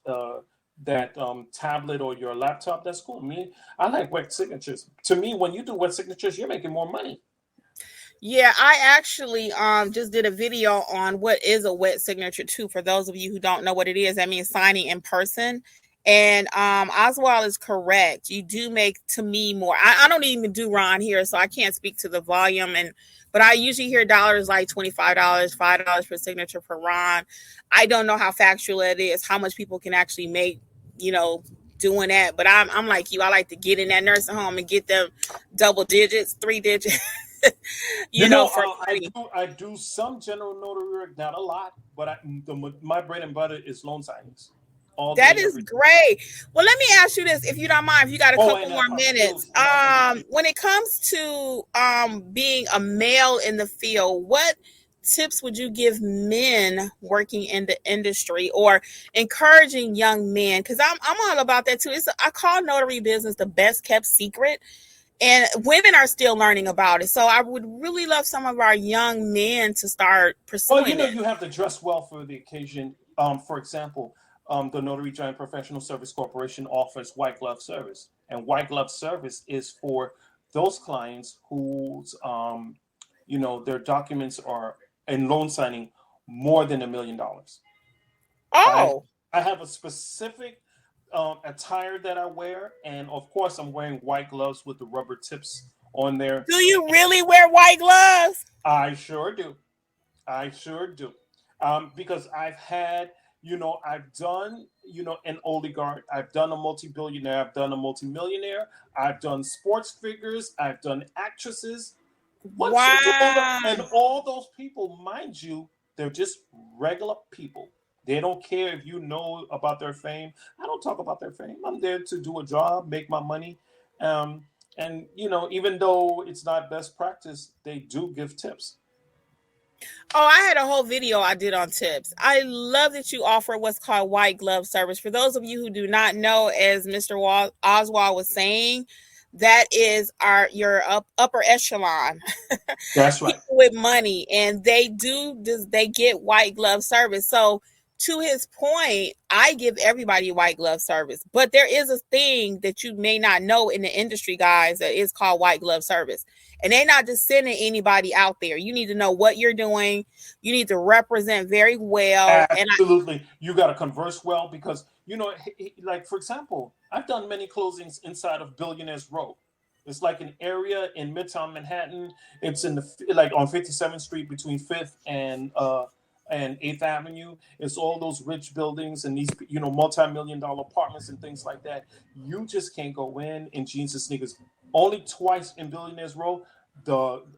tablet or your laptop. That's cool. Me, I like wet signatures. To me, when you do wet signatures, you're making more money. yeah. I actually just did a video on what is a wet signature too. For those of you who don't know what it is, that means signing in person. And Oswald is correct. You do make, to me, more. I don't even do Ron here, so I can't speak to the volume. But I usually hear dollars like $25, $5 per signature per Ron. I don't know how factual it is, how much people can actually make, you know, doing that. But I'm like you. I like to get in that nursing home and get them double digits, three digits, for I free. do some general notary work, not a lot, but my bread and butter is loan signings, all That day, is every day. great. Well, let me ask you this, if you don't mind, if you got a Oh, couple and more minutes. apostilles, last but not least. When it comes to being a male in the field, what tips would you give men working in the industry or encouraging young men? Because I'm all about that too. I call notary business the best kept secret, and women are still learning about it. So I would really love some of our young men to start Well, pursuing it. you have to dress well for the occasion. For example, the Notary Giant Professional Service Corporation offers white glove service, and white glove service is for those clients whose their documents are in loan signing more than $1 million. I Oh, I have a specific attire that I wear, and of course, I'm wearing white gloves with the rubber tips on there. do you really wear white gloves? I sure do. I sure do. Because I've done, an oligarch. I've done a multi-billionaire. I've done a multi-millionaire. I've done sports figures. I've done actresses. Once you do all that, Wow. and all those people, mind you, they're just regular people. They don't care if you know about their fame. I don't talk about their fame. I'm there to do a job, make my money. Um, and, even though it's not best practice, they do give tips. Oh, I had a whole video I did on tips. I love that you offer what's called white glove service. For those of you who do not know, as Mr. Oswald was saying, that is your upper echelon That's right. people with money, and they get white glove service. So to his point, I give everybody white glove service, but there is a thing that you may not know in the industry, guys, that is called white glove service. And they're not just sending anybody out there. You need to know what you're doing. You need to represent very well. And Absolutely. You got to converse well because, like, for example, I've done many closings inside of Billionaires Row. It's like an area in Midtown Manhattan. It's like on 57th Street between 5th and 8th Avenue. It's all those rich buildings and these, multi-million dollar apartments and things like that. You just can't go in jeans and sneakers. Only twice in Billionaires Row,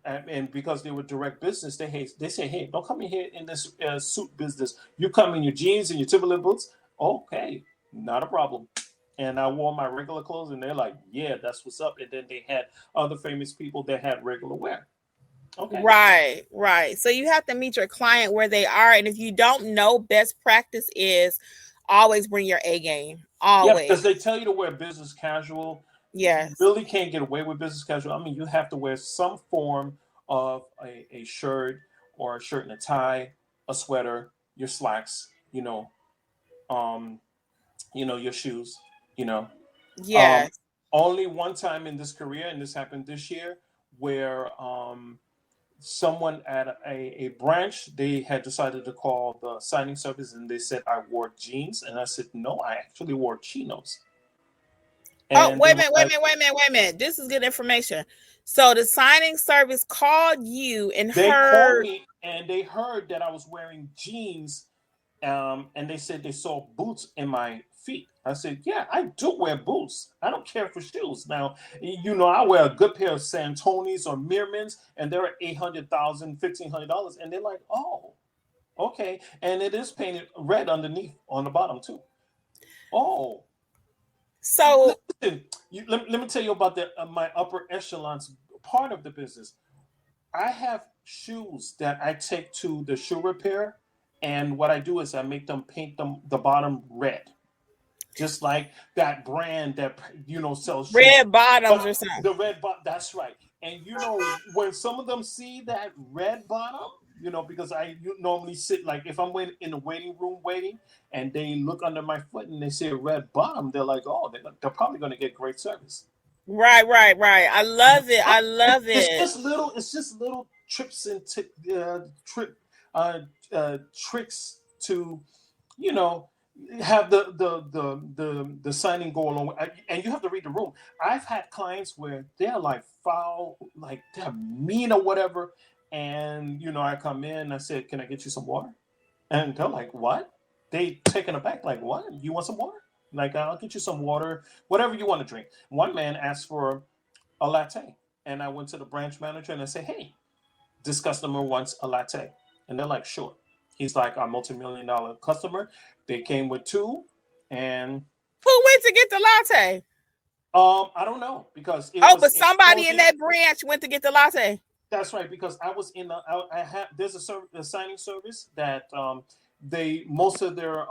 and because they were direct business, they say, hey, don't come in here in this suit business. You come in your jeans and your Timberland boots. Okay, not a problem. And I wore my regular clothes, and they're like, yeah, that's what's up. And then they had other famous people that had regular wear. Okay. right. So you have to meet your client where they are. And if you don't know, best practice is always bring your A game. Yeah, Always. because they tell you to wear business casual. You Yes. really can't get away with business casual. I mean, you have to wear some form of a shirt or a shirt and a tie, a sweater, your slacks, your shoes, you know. Um, Yes. Only one time in this career, and this happened this year, where someone at a branch, they had decided to call the signing service, and they said I wore jeans, and I said no, I actually wore chinos. Oh, And they wait a were minute, like, wait a minute. This is good information. So the signing service called you and they called heard. me and they heard that I was wearing jeans, and they said they saw boots in my feet. I said, yeah, I do wear boots. I don't care for shoes. Now, I wear a good pair of Santonis or Meermans, and they're $800,000, $1,500, and they're like, oh, okay. And it is painted red underneath on the bottom too. Oh, So listen, let me tell you about my upper echelons part of the business. I have shoes that I take to the shoe repair, and what I do is I make them paint them the bottom red, just like that brand that sells shoes. red bottoms But or something. the red bottom, that's right. And when some of them see that red bottom, because normally sit, like if I'm waiting in the waiting room waiting, and they look under my foot and they see a red bottom, they're like, oh, they're probably going to get great service. Right. I love it. I love It's it. just little. It's just little trips and tricks to, you know, have the signing go along. And you have to read the room. I've had clients where they're like foul, like they're mean or whatever, and I come in. I said, "Can I get you some water?" And they're like, "What?" They taken aback, like, "What? You want some water?" Like, I'll get you some water, whatever you want to drink. One man asked for a latte. And I went to the branch manager and I said, hey, this customer wants a latte. And they're like, sure. He's like our multi-million-dollar customer. They came with two. And Who went to get the latte? I don't know, because But somebody in that branch went to get the latte. That's right, because I was in I have there's a signing service that most of their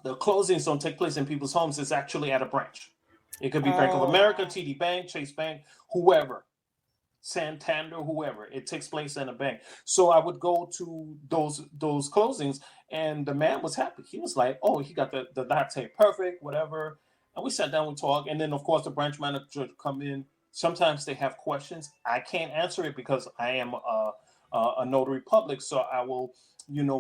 the closings don't take place in people's homes. It's actually at a branch. It could be Bank of America, TD Bank, Chase Bank, whoever, Santander, whoever. It takes place in a bank. So I would go to those closings, and the man was happy. He was like, "Oh, he got the latte perfect, whatever." And we sat down, we talked, and then of course the branch manager would come in. Sometimes they have questions. I can't answer it because I am a notary public, so I will,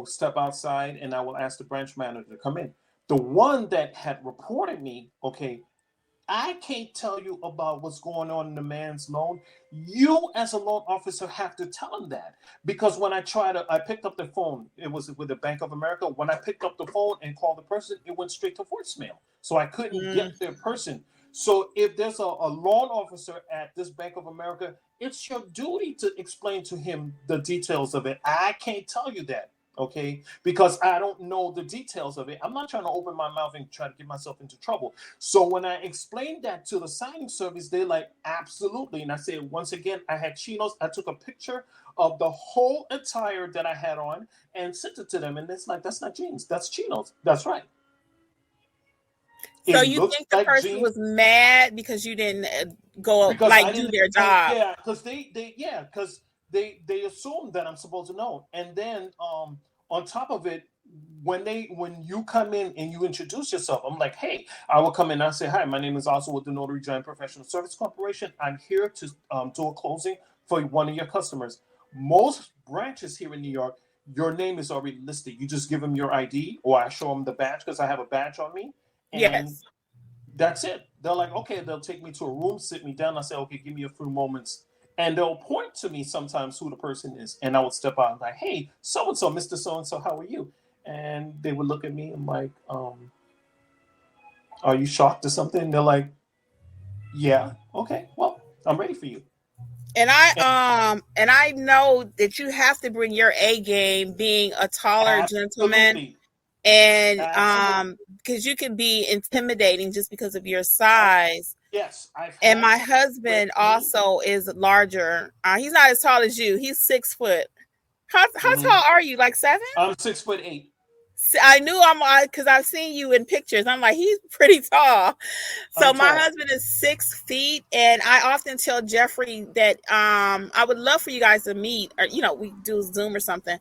step outside and I will ask the branch manager to come in. The one that had reported me, okay, I can't tell you about what's going on in the man's loan. You, as a loan officer, have to tell him that. Because when I picked up the phone, it was with the Bank of America. When I picked up the phone and called the person, it went straight to voicemail. So I couldn't get their person. So if there's a loan officer at this Bank of America, it's your duty to explain to him the details of it. I can't tell you that. Okay, because I don't know the details of it. I'm not trying to open my mouth and try to get myself into trouble. So when I explained that to the signing service, they're like, absolutely. And I said, once again, I had chinos. I took a picture of the whole attire that I had on and sent it to them. And it's like, that's not jeans, that's chinos. That's right. So you think the person was mad because you didn't go do their job? Yeah, because they assume that I'm supposed to know. And then on top of it, when you come in and you introduce yourself, I'm like, hey, I will come in and I say, hi, my name is also with the Notary Giant Professional Service Corporation. I'm here to do a closing for one of your customers. Most branches here in New York, your name is already listed. You just give them your ID, or I show them the badge because I have a badge on me. And yes. That's it. They're like, okay, they'll take me to a room, sit me down. I say, okay, give me a few moments. And they'll point to me sometimes who the person is. And I would step out and like, hey, so-and-so, Mr. So-and-so, how are you? And they would look at me and like, are you shocked or something? They're like, yeah, okay, well, I'm ready for you. And I know that you have to bring your A game, being a taller gentleman. And because you can be intimidating just because of your size. Yes. And my husband also is larger. He's not as tall as you. He's 6 foot. How tall are you? Like 7? I'm 6'8". I knew because I've seen you in pictures. I'm like, he's pretty tall. So my husband is 6 feet, and I often tell Jeffrey that I would love for you guys to meet, or we do Zoom or something.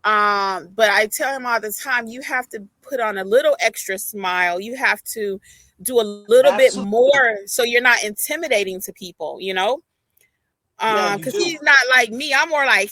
But I tell him all the time, you have to put on a little extra smile. You have to do a little bit Absolutely. more so you're not intimidating to people, you know? Yeah, you Because he's do. not like me. I'm more like,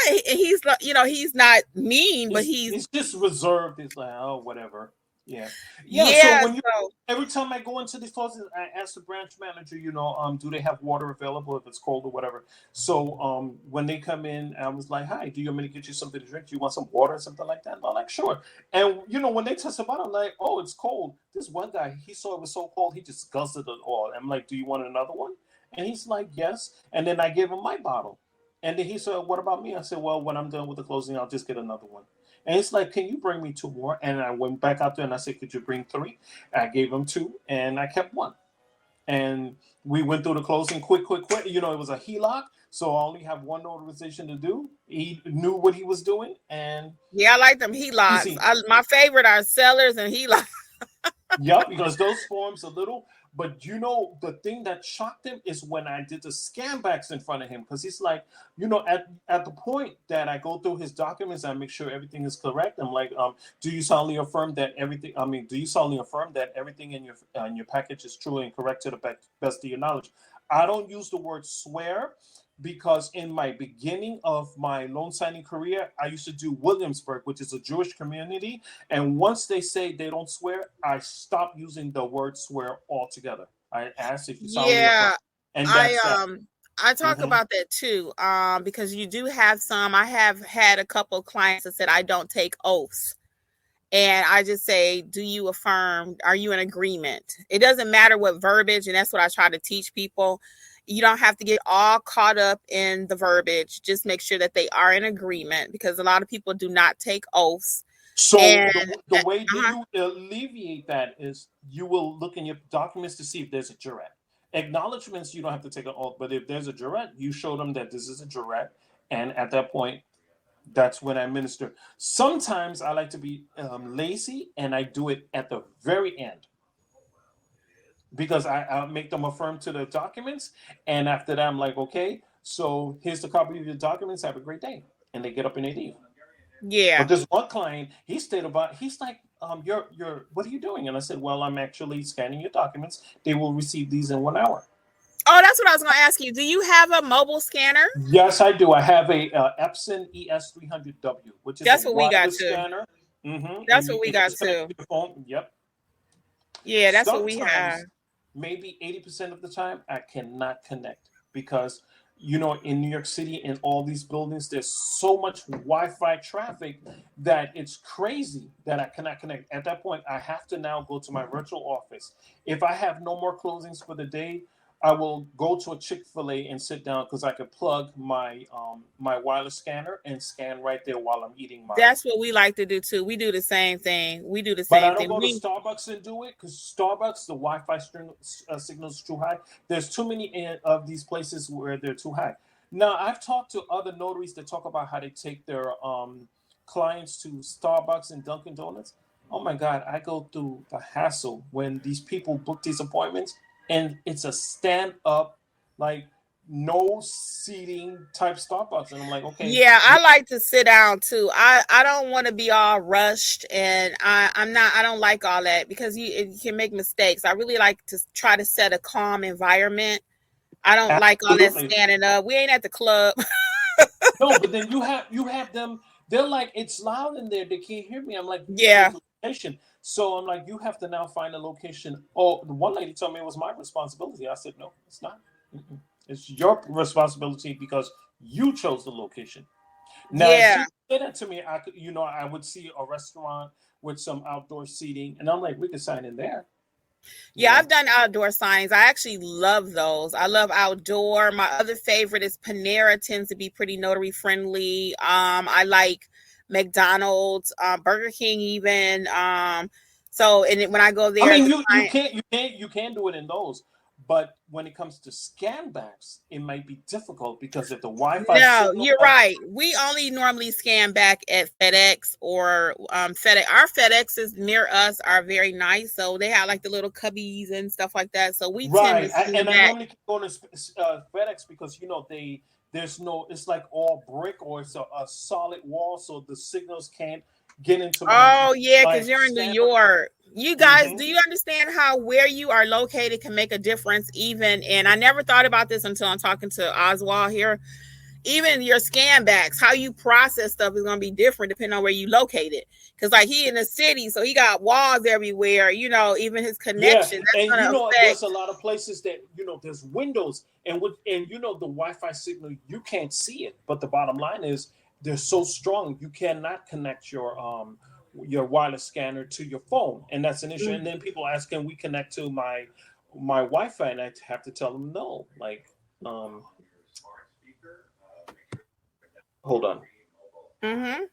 and he's like, he's not mean, but he's, He's just reserved. He's like, oh, whatever. Yeah, yeah. So yeah. when you So, every time I go into these places, I ask the branch manager, do they have water available if it's cold or whatever. So when they come in, I was like, hi, do you want me to get you something to drink? Do you want some water or something like that? And they're like, sure. And when they test about it, I'm like, oh, it's cold. This one guy, he saw it was so cold, he just guzzled it all. I'm like, do you want another one? And he's like, yes. And then I gave him my bottle. And then he said, what about me? I said, well, when I'm done with the closing, I'll just get another one. And it's like, can you bring me two more? And I went back out there and I said, could you bring three? I gave him two and I kept one. And we went through the closing quick, quick, quick. It was a HELOC. So I only have one notarization to do. He knew what he was doing and yeah, I like them HELOCs. easy. My favorite are sellers and HELOCs. Yep, because those forms a little. But the thing that shocked him is when I did the scan backs in front of him, because he's like, at the point that I go through his documents, I make sure everything is correct. I'm like, do you solemnly affirm that everything? I mean, do you solemnly affirm that everything in your package is true and correct to the best of your knowledge? I don't use the word swear because in my beginning of my loan signing career, I used to do Williamsburg, which is a Jewish community. And once they say they don't swear, I stop using the word swear altogether. I ask if you solemnly affirm. Yeah, And that's that. I talk Hmm. about that too. Because you do have some. I have had a couple of clients that said I don't take oaths. And I just say, do you affirm? Are you in agreement? It doesn't matter what verbiage, and that's what I try to teach people. You don't have to get all caught up in the verbiage. Just make sure that they are in agreement because a lot of people do not take oaths. So And the way that uh-huh. you alleviate that is you will look in your documents to see if there's a jurat. Acknowledgements, you don't have to take an oath, but if there's a jurat, you show them that this is a jurat. And at that point, that's when I minister. Sometimes I like to be lazy and I do it at the very end because I make them affirm to the documents. And after that, I'm like, okay, so here's the copy of your documents. Have a great day. And they get up and they leave. But Yeah. this one client, he's like, what are you doing? And I said, well, I'm actually scanning your documents. They will receive these in 1 hour. Oh, that's what I was going to ask you. Do you have a mobile scanner? Yes, I do. I have a Epson ES300W, which is a That's what we got wireless too. scanner. And That's you what we can got just connect too. to your phone. Yep. Yeah, that's what we have. Sometimes, maybe 80% of the time, I cannot connect because, in New York City, in all these buildings, there's so much Wi Fi traffic that it's crazy that I cannot connect. At that point, I have to now go to my virtual office. If I have no more closings for the day, I will go to a Chick-fil-A and sit down because I could plug my wireless scanner and scan right there while I'm eating my. That's what we like to do too. We do the same thing. We do the But I same don't thing. go to Starbucks and do it because Starbucks, the Wi-Fi signal is too high. There's too many of these places where they're too high. Now, I've talked to other notaries that talk about how they take their clients to Starbucks and Dunkin' Donuts. Oh my God, I go through the hassle when these people book these appointments and it's a stand-up, like no seating type Starbucks. And I'm like, okay, Yeah, I like to sit down too. I don't want to be all rushed, and I don't like all that because you can make mistakes. I really like to try to set a calm environment. I don't like all that absolutely. standing up. We ain't at the club. No, but then you have them. They're like, it's loud in there. They can't hear me. I'm like, you chose Yeah. the location. So I'm like, you have to now find a location. Oh, the one lady told me it was my responsibility. I said, no, it's not. Mm-mm. It's your responsibility because you chose the location. Now, if Yeah. she said that to me, I could, I would see a restaurant with some outdoor seating, and I'm like, we could sign in there. You Yeah, I've know, done outdoor signings. I actually love those. I love outdoor. My other favorite is Panera, tends to be pretty notary friendly. I like McDonald's, Burger King even. So when I go I there, mean, the you client, can do it in those, but when it comes to scan backs, it might be difficult because if the Wi-Fi no, signal you're of right. We only normally scan back at FedEx or FedEx. Our FedExes near us are very nice, so they have like the little cubbies and stuff like that. So we tend to right, scan and I back. normally go to FedEx because they there's no, it's like all brick, or it's a solid wall, so the signals can't get into Oh yeah, my because you're in New scanner. York. You guys, Hmm. do you understand how where you are located can make a difference? Even, and I never thought about this until I'm talking to Oswald here. Even your scan backs, how you process stuff is going to be different depending on where you located. Because like he in the city, so he got walls everywhere. Even his Yeah, connection, that's and going to there's a affect. lot of places that there's windows, and the Wi-Fi signal, you can't see it, but the bottom line is they're so strong you cannot connect your wireless scanner to your phone, and that's an issue. And then people ask, can we connect to my Wi-Fi? And I have to tell them no. Like, hold on. Mm-hmm.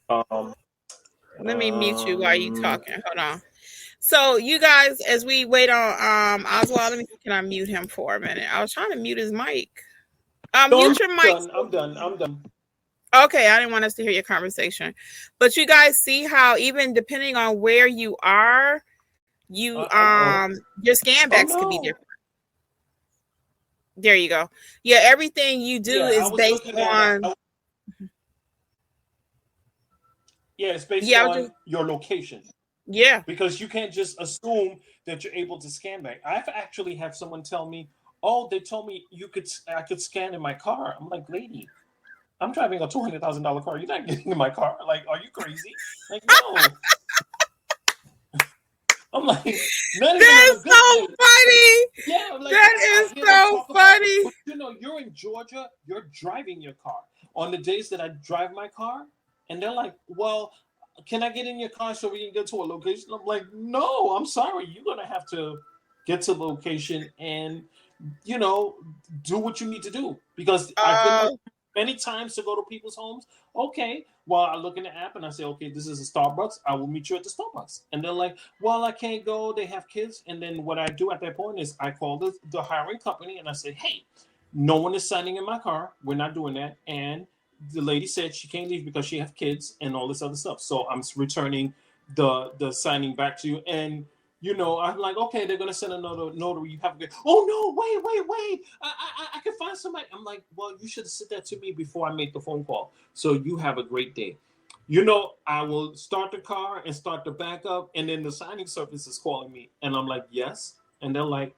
Um, Let me mute you while you talking. Hold on. So you guys, as we wait on Oswald, let me see, can I mute him for a minute? I was trying to mute his mic. no, I'm Mute your mic. done. I'm done. I'm done. Okay, I didn't want us to hear your conversation. But you guys see how even depending on where you are, you your scan Oh backs could be no. different. There you go. Yeah, everything you do Yeah, I is was based looking at. on. Yeah, it's based Yeah, on your location, yeah. because you can't just assume that you're able to scan back. I've actually had someone tell me, "Oh, they told me I could scan in my car." I'm like, "Lady, I'm driving a $200,000 car. You're not getting in my car. Like, are you crazy?" Like, no. I'm like, not even on That's a good so day. funny. Yeah, like That I is hear them so talk about, funny. but you're in Georgia, you're driving your car. On the days that I drive my car, and they're like, "Well, can I get in your car so we can get to a location?" I'm like, "No, I'm sorry. You're gonna have to get to the location and you know do what you need to do, because I've been there Uh, many times to go to people's homes. Okay, well, I look in the app and I say, okay, this is a Starbucks. I will meet you at the Starbucks. And they're like, well, I can't go. They have kids. And then what I do at that point is I call the hiring company and I say, hey, no one is signing in my car. We're not doing that. And the lady said she can't leave because she has kids and all this other stuff. So I'm returning the signing back to you. And I'm like, okay, they're gonna send another notary. You have a good. Oh no, wait! I can find somebody. I'm like, well, you should have said that to me before I made the phone call. So you have a great day. I will start the car and start the backup, and then the signing service is calling me, and I'm like, yes, and they're like,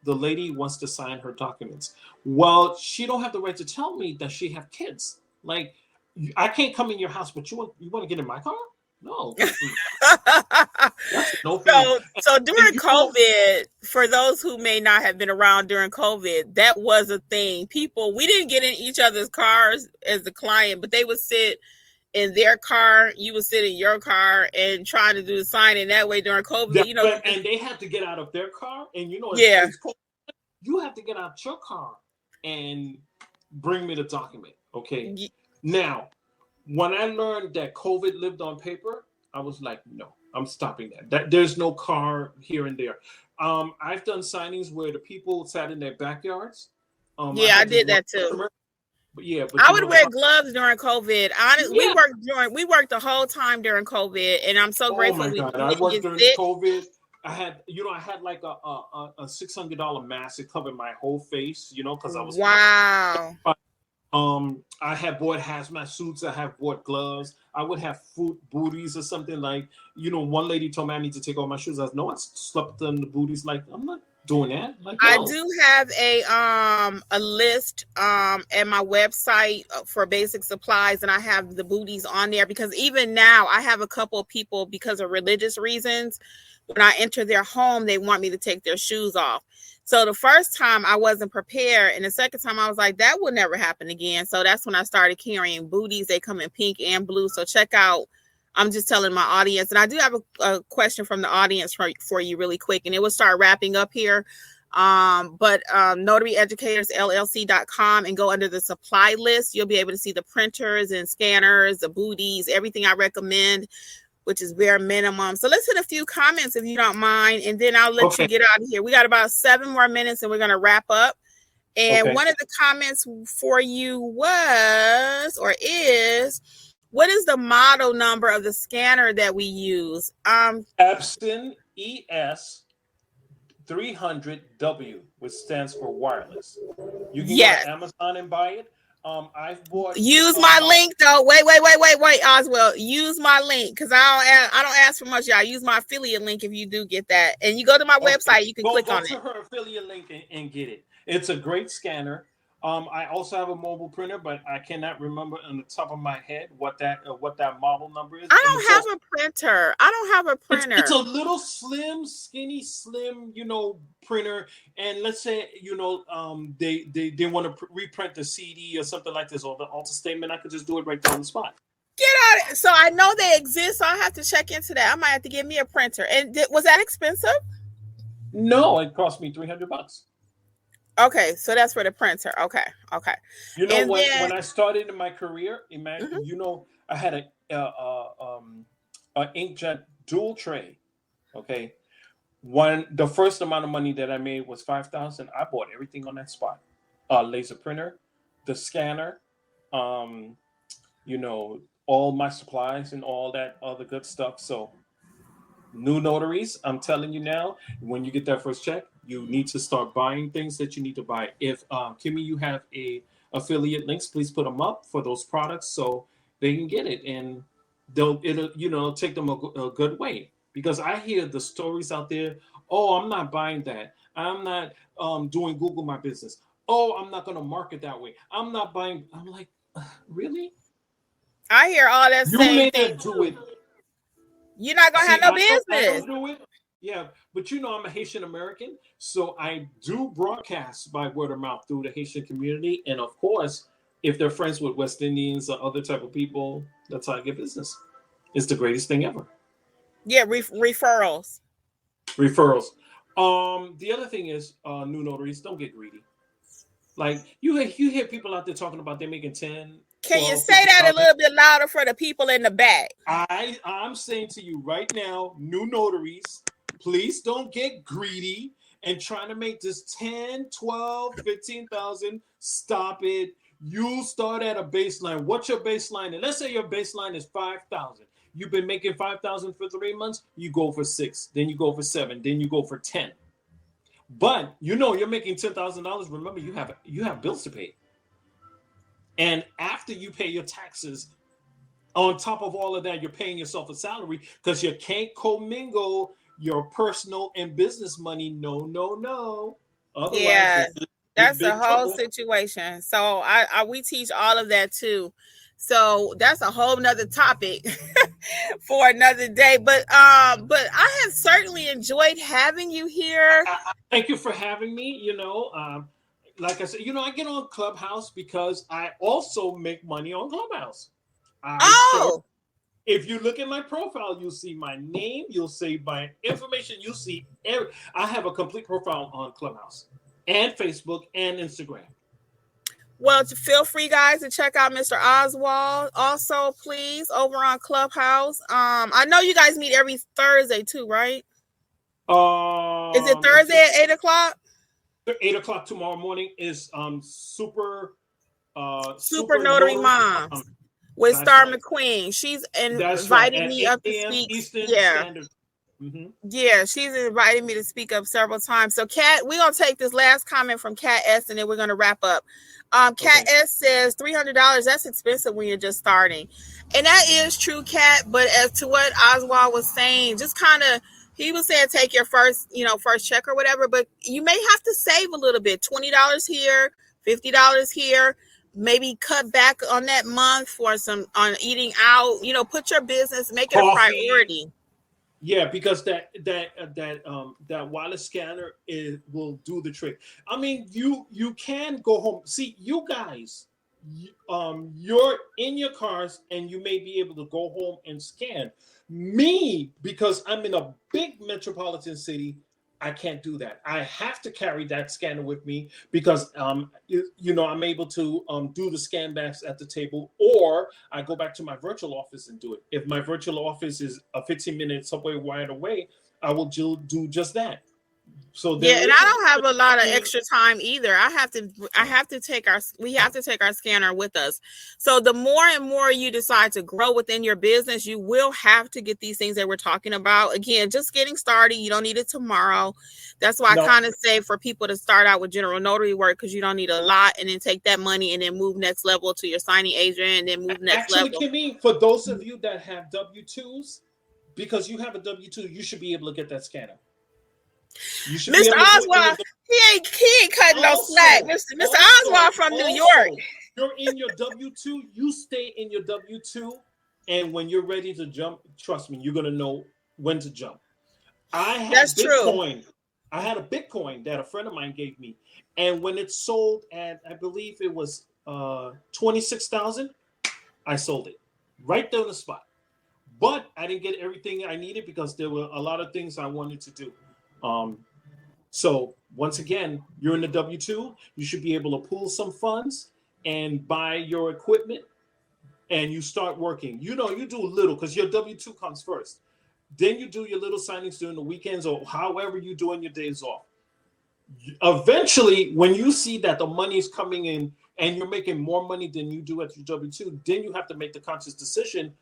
the lady wants to sign her documents. Well, she don't have the right to tell me that she have kids. Like, I can't come in your house, but you want to get in my car? No. That's no for me. so And during COVID, for those who may not have been around during COVID, that was a thing. We didn't get in each other's cars as the client, but they would sit in their car, you would sit in your car and trying to do the signing that way during COVID. and they have to get out of their car, and Yeah. it's cold. You have to get out your car and bring me the document. Okay. Now, when I learned that COVID lived on paper, I was like, no, I'm stopping that. There's no car here and there. I've done signings where the people sat in their backyards. I Yeah, I had this did one that too. customer, but yeah, but I would wear gloves during COVID. Honestly, yeah. we worked the whole time during COVID, and I'm so Oh grateful my we God, I didn't worked get during sick. COVID. I had like a $600 mask. It covered my whole face, because I was. Wow. I have bought hazmat suits. I have bought gloves. I would have foot booties or something like. One lady told me I need to take off my shoes. I said, no, I slept in the booties. Like, I'm not doing that. Like, no. I do have a list at my website for basic supplies, and I have the booties on there because even now I have a couple of people, because of religious reasons, when I enter their home, they want me to take their shoes off. So the first time I wasn't prepared, and the second time I was like, that will never happen again. So that's when I started carrying booties. They come in pink and blue. So check out. I'm just telling my audience, and I do have a question from the audience for you really quick, and it will start wrapping up here. But notaryeducatorsllc.com and go under the supply list. You'll be able to see the printers and scanners, the booties, everything I recommend, which is bare minimum. So let's hit a few comments if you don't mind, and then I'll let you get out of here. We got about 7 more minutes and we're going to wrap up. And one of the comments for you was, or is, what is the model number of the scanner that we use? Epson ES 300W, which stands for wireless. You can go Yes. to Amazon and buy it. I've bought. Use my link though. Wait, Oswald. Use my link because I don't ask for much, y'all. Use my affiliate link if you do get that. And you go to my website, you can click on it. Go to her affiliate link and get it. It's a great scanner. I also have a mobile printer, but I cannot remember on the top of my head what that model number is. I don't have a printer. It's a little skinny, printer. And let's say, they want to reprint the CD or something like this, or the alter statement. I could just do it right there on the spot. Get out! So I know they exist. So I have to check into that. I might have to get me a printer. And was that expensive? No, it cost me $300. Okay, so that's for the printer. Okay. When I started in my career, I had an inkjet dual tray. Okay, the first amount of money that I made was $5,000. I bought everything on that spot: laser printer, the scanner, all my supplies and all that other good stuff. So, new notaries, I'm telling you now, when you get that first check, you need to start buying things that you need to buy. If Kimmi, you have a affiliate links, please put them up for those products so they can get it, and it'll take them a good way. Because I hear the stories out there. Oh, I'm not buying that. I'm not doing Google My Business. Oh, I'm not going to market that way. I'm not buying. I'm like, really? I hear all that same thing. Do it. You're not gonna have no business. I don't do it. Yeah, but I'm a Haitian American, so I do broadcast by word of mouth through the Haitian community, and of course, if they're friends with West Indians or other type of people, that's how I get business. It's the greatest thing ever. Yeah, referrals. The other thing is, new notaries, don't get greedy. Like you hear people out there talking about they're making 10. Can you say that a little bit louder for the people in the back? I'm saying to you right now, new notaries, please don't get greedy and trying to make this 10, 12, 15,000. Stop it. You start at a baseline. What's your baseline? And let's say your baseline is 5,000. You've been making 5,000 for 3 months. You go for 6, then you go for 7, then you go for 10. But you're making $10,000. Remember, you have bills to pay. And after you pay your taxes, on top of all of that, you're paying yourself a salary because you can't commingle your personal and business money. No. Otherwise, that's the whole situation. So we teach all of that too. So that's a whole nother topic for another day. But I have certainly enjoyed having you here. Thank you for having me. Like I said, I get on Clubhouse because I also make money on Clubhouse. If you look at my profile, you'll see my name, you'll see my information, you'll see I have a complete profile on Clubhouse and Facebook and Instagram. Well, feel free, guys, to check out Mr. Oswald. Also, please, over on Clubhouse. I know you guys meet every Thursday too, right? Is it Thursday at 8:00? 8:00 tomorrow morning is Super Notary Moms with Star McQueen. She's invited me up to speak. Eastern Standard. Mm-hmm. Yeah, she's invited me to speak up several times. So, Kat, we're gonna take this last comment from Kat S, and then we're gonna wrap up. Kat S says $300. That's expensive when you're just starting, and that is true, Kat. But as to what Oswald was saying, just kind of. He was saying take your first check or whatever, but you may have to save a little bit, $20 here, $50 here, maybe cut back on that month on eating out, put your business, make it a priority. Yeah, because that wireless scanner will do the trick. I mean, you can go home. See, you guys, you're in your cars and you may be able to go home and scan. Me, because I'm in a big metropolitan city, I can't do that. I have to carry that scanner with me because I'm able to do the scan backs at the table, or I go back to my virtual office and do it. If my virtual office is a 15-minute subway ride away, I will do just that. So Yeah, there and is I a don't have a lot of difference extra time either. We have to take our scanner with us. So the more and more you decide to grow within your business, you will have to get these things that we're talking about. Again, just getting started. You don't need it tomorrow. That's why I no, kind of say for people to start out with general notary work, because you don't need a lot, and then take that money and then move next level to your signing agent and then move next actually, level. Kimmy, for those of you that have W-2s, because you have a W-2, you should be able to get that scanner. You should be Mr. able to do it in Oswald, he ain't cutting no slack. Mr. Oswald from New York. You're in your W-2. You stay in your W-2, and when you're ready to jump, trust me, you're gonna know when to jump. I had That's true. Bitcoin. I had a Bitcoin that a friend of mine gave me, and when it sold at, I believe it was 26,000, I sold it right there on the spot. But I didn't get everything I needed because there were a lot of things I wanted to do. So once again, you're in the W-2. You should be able to pull some funds and buy your equipment, and you start working. You know, you do little because your W-2 comes first. Then you do your little signings during the weekends or however you do on your days off. Eventually, when you see that the money is coming in and you're making more money than you do at your W-2, then you have to make the conscious decision.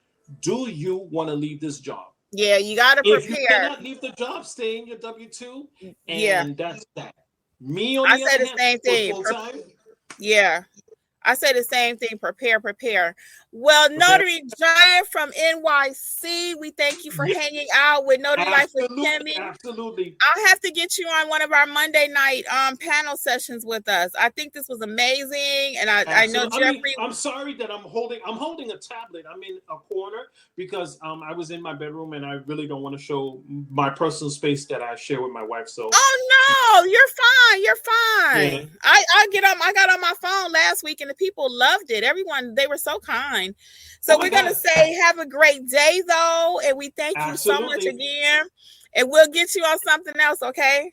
Do you want to leave this job? Yeah, you got to prepare. If you cannot leave the job, stay in your W-2, and that's that. Me, on I the say other the hand, same thing. full-time. Yeah. I say the same thing. Prepare. Well, Notary Giant from NYC, we thank you for hanging out with Notary Life with Kimmi. Absolutely. I'll have to get you on one of our Monday night panel sessions with us. I think this was amazing, and I know Jeffrey. I'm sorry that I'm holding a tablet. I'm in a corner because I was in my bedroom and I really don't want to show my personal space that I share with my wife. So. Oh no, you're fine. You're fine. Yeah. I got on my phone last week and the people loved it. Everyone, they were so kind. So we're going to say have a great day though. And we thank you so much again. And we'll get you on something else. Okay.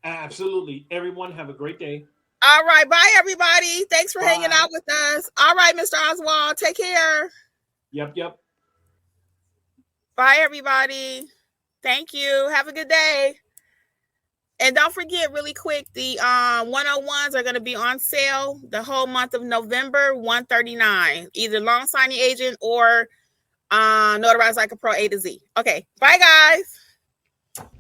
Absolutely. Everyone have a great day. All right. Bye everybody. Thanks for hanging out with us. All right, Mr. Oswald, take care. Yep. Bye everybody. Thank you. Have a good day. And don't forget, really quick, the 101s are going to be on sale the whole month of November, $139. Either long signing agent or notarize like a pro A to Z. Okay, bye guys.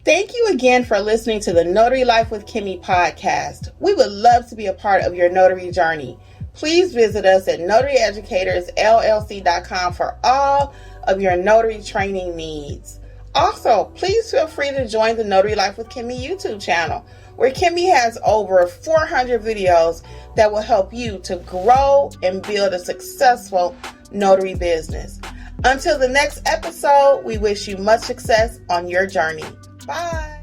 Thank you again for listening to the Notary Life with Kimmi podcast. We would love to be a part of your notary journey. Please visit us at notaryeducatorsllc.com for all of your notary training needs. Also, please feel free to join the Notary Life with Kimmi YouTube channel, where Kimmi has over 400 videos that will help you to grow and build a successful notary business. Until the next episode, we wish you much success on your journey. Bye.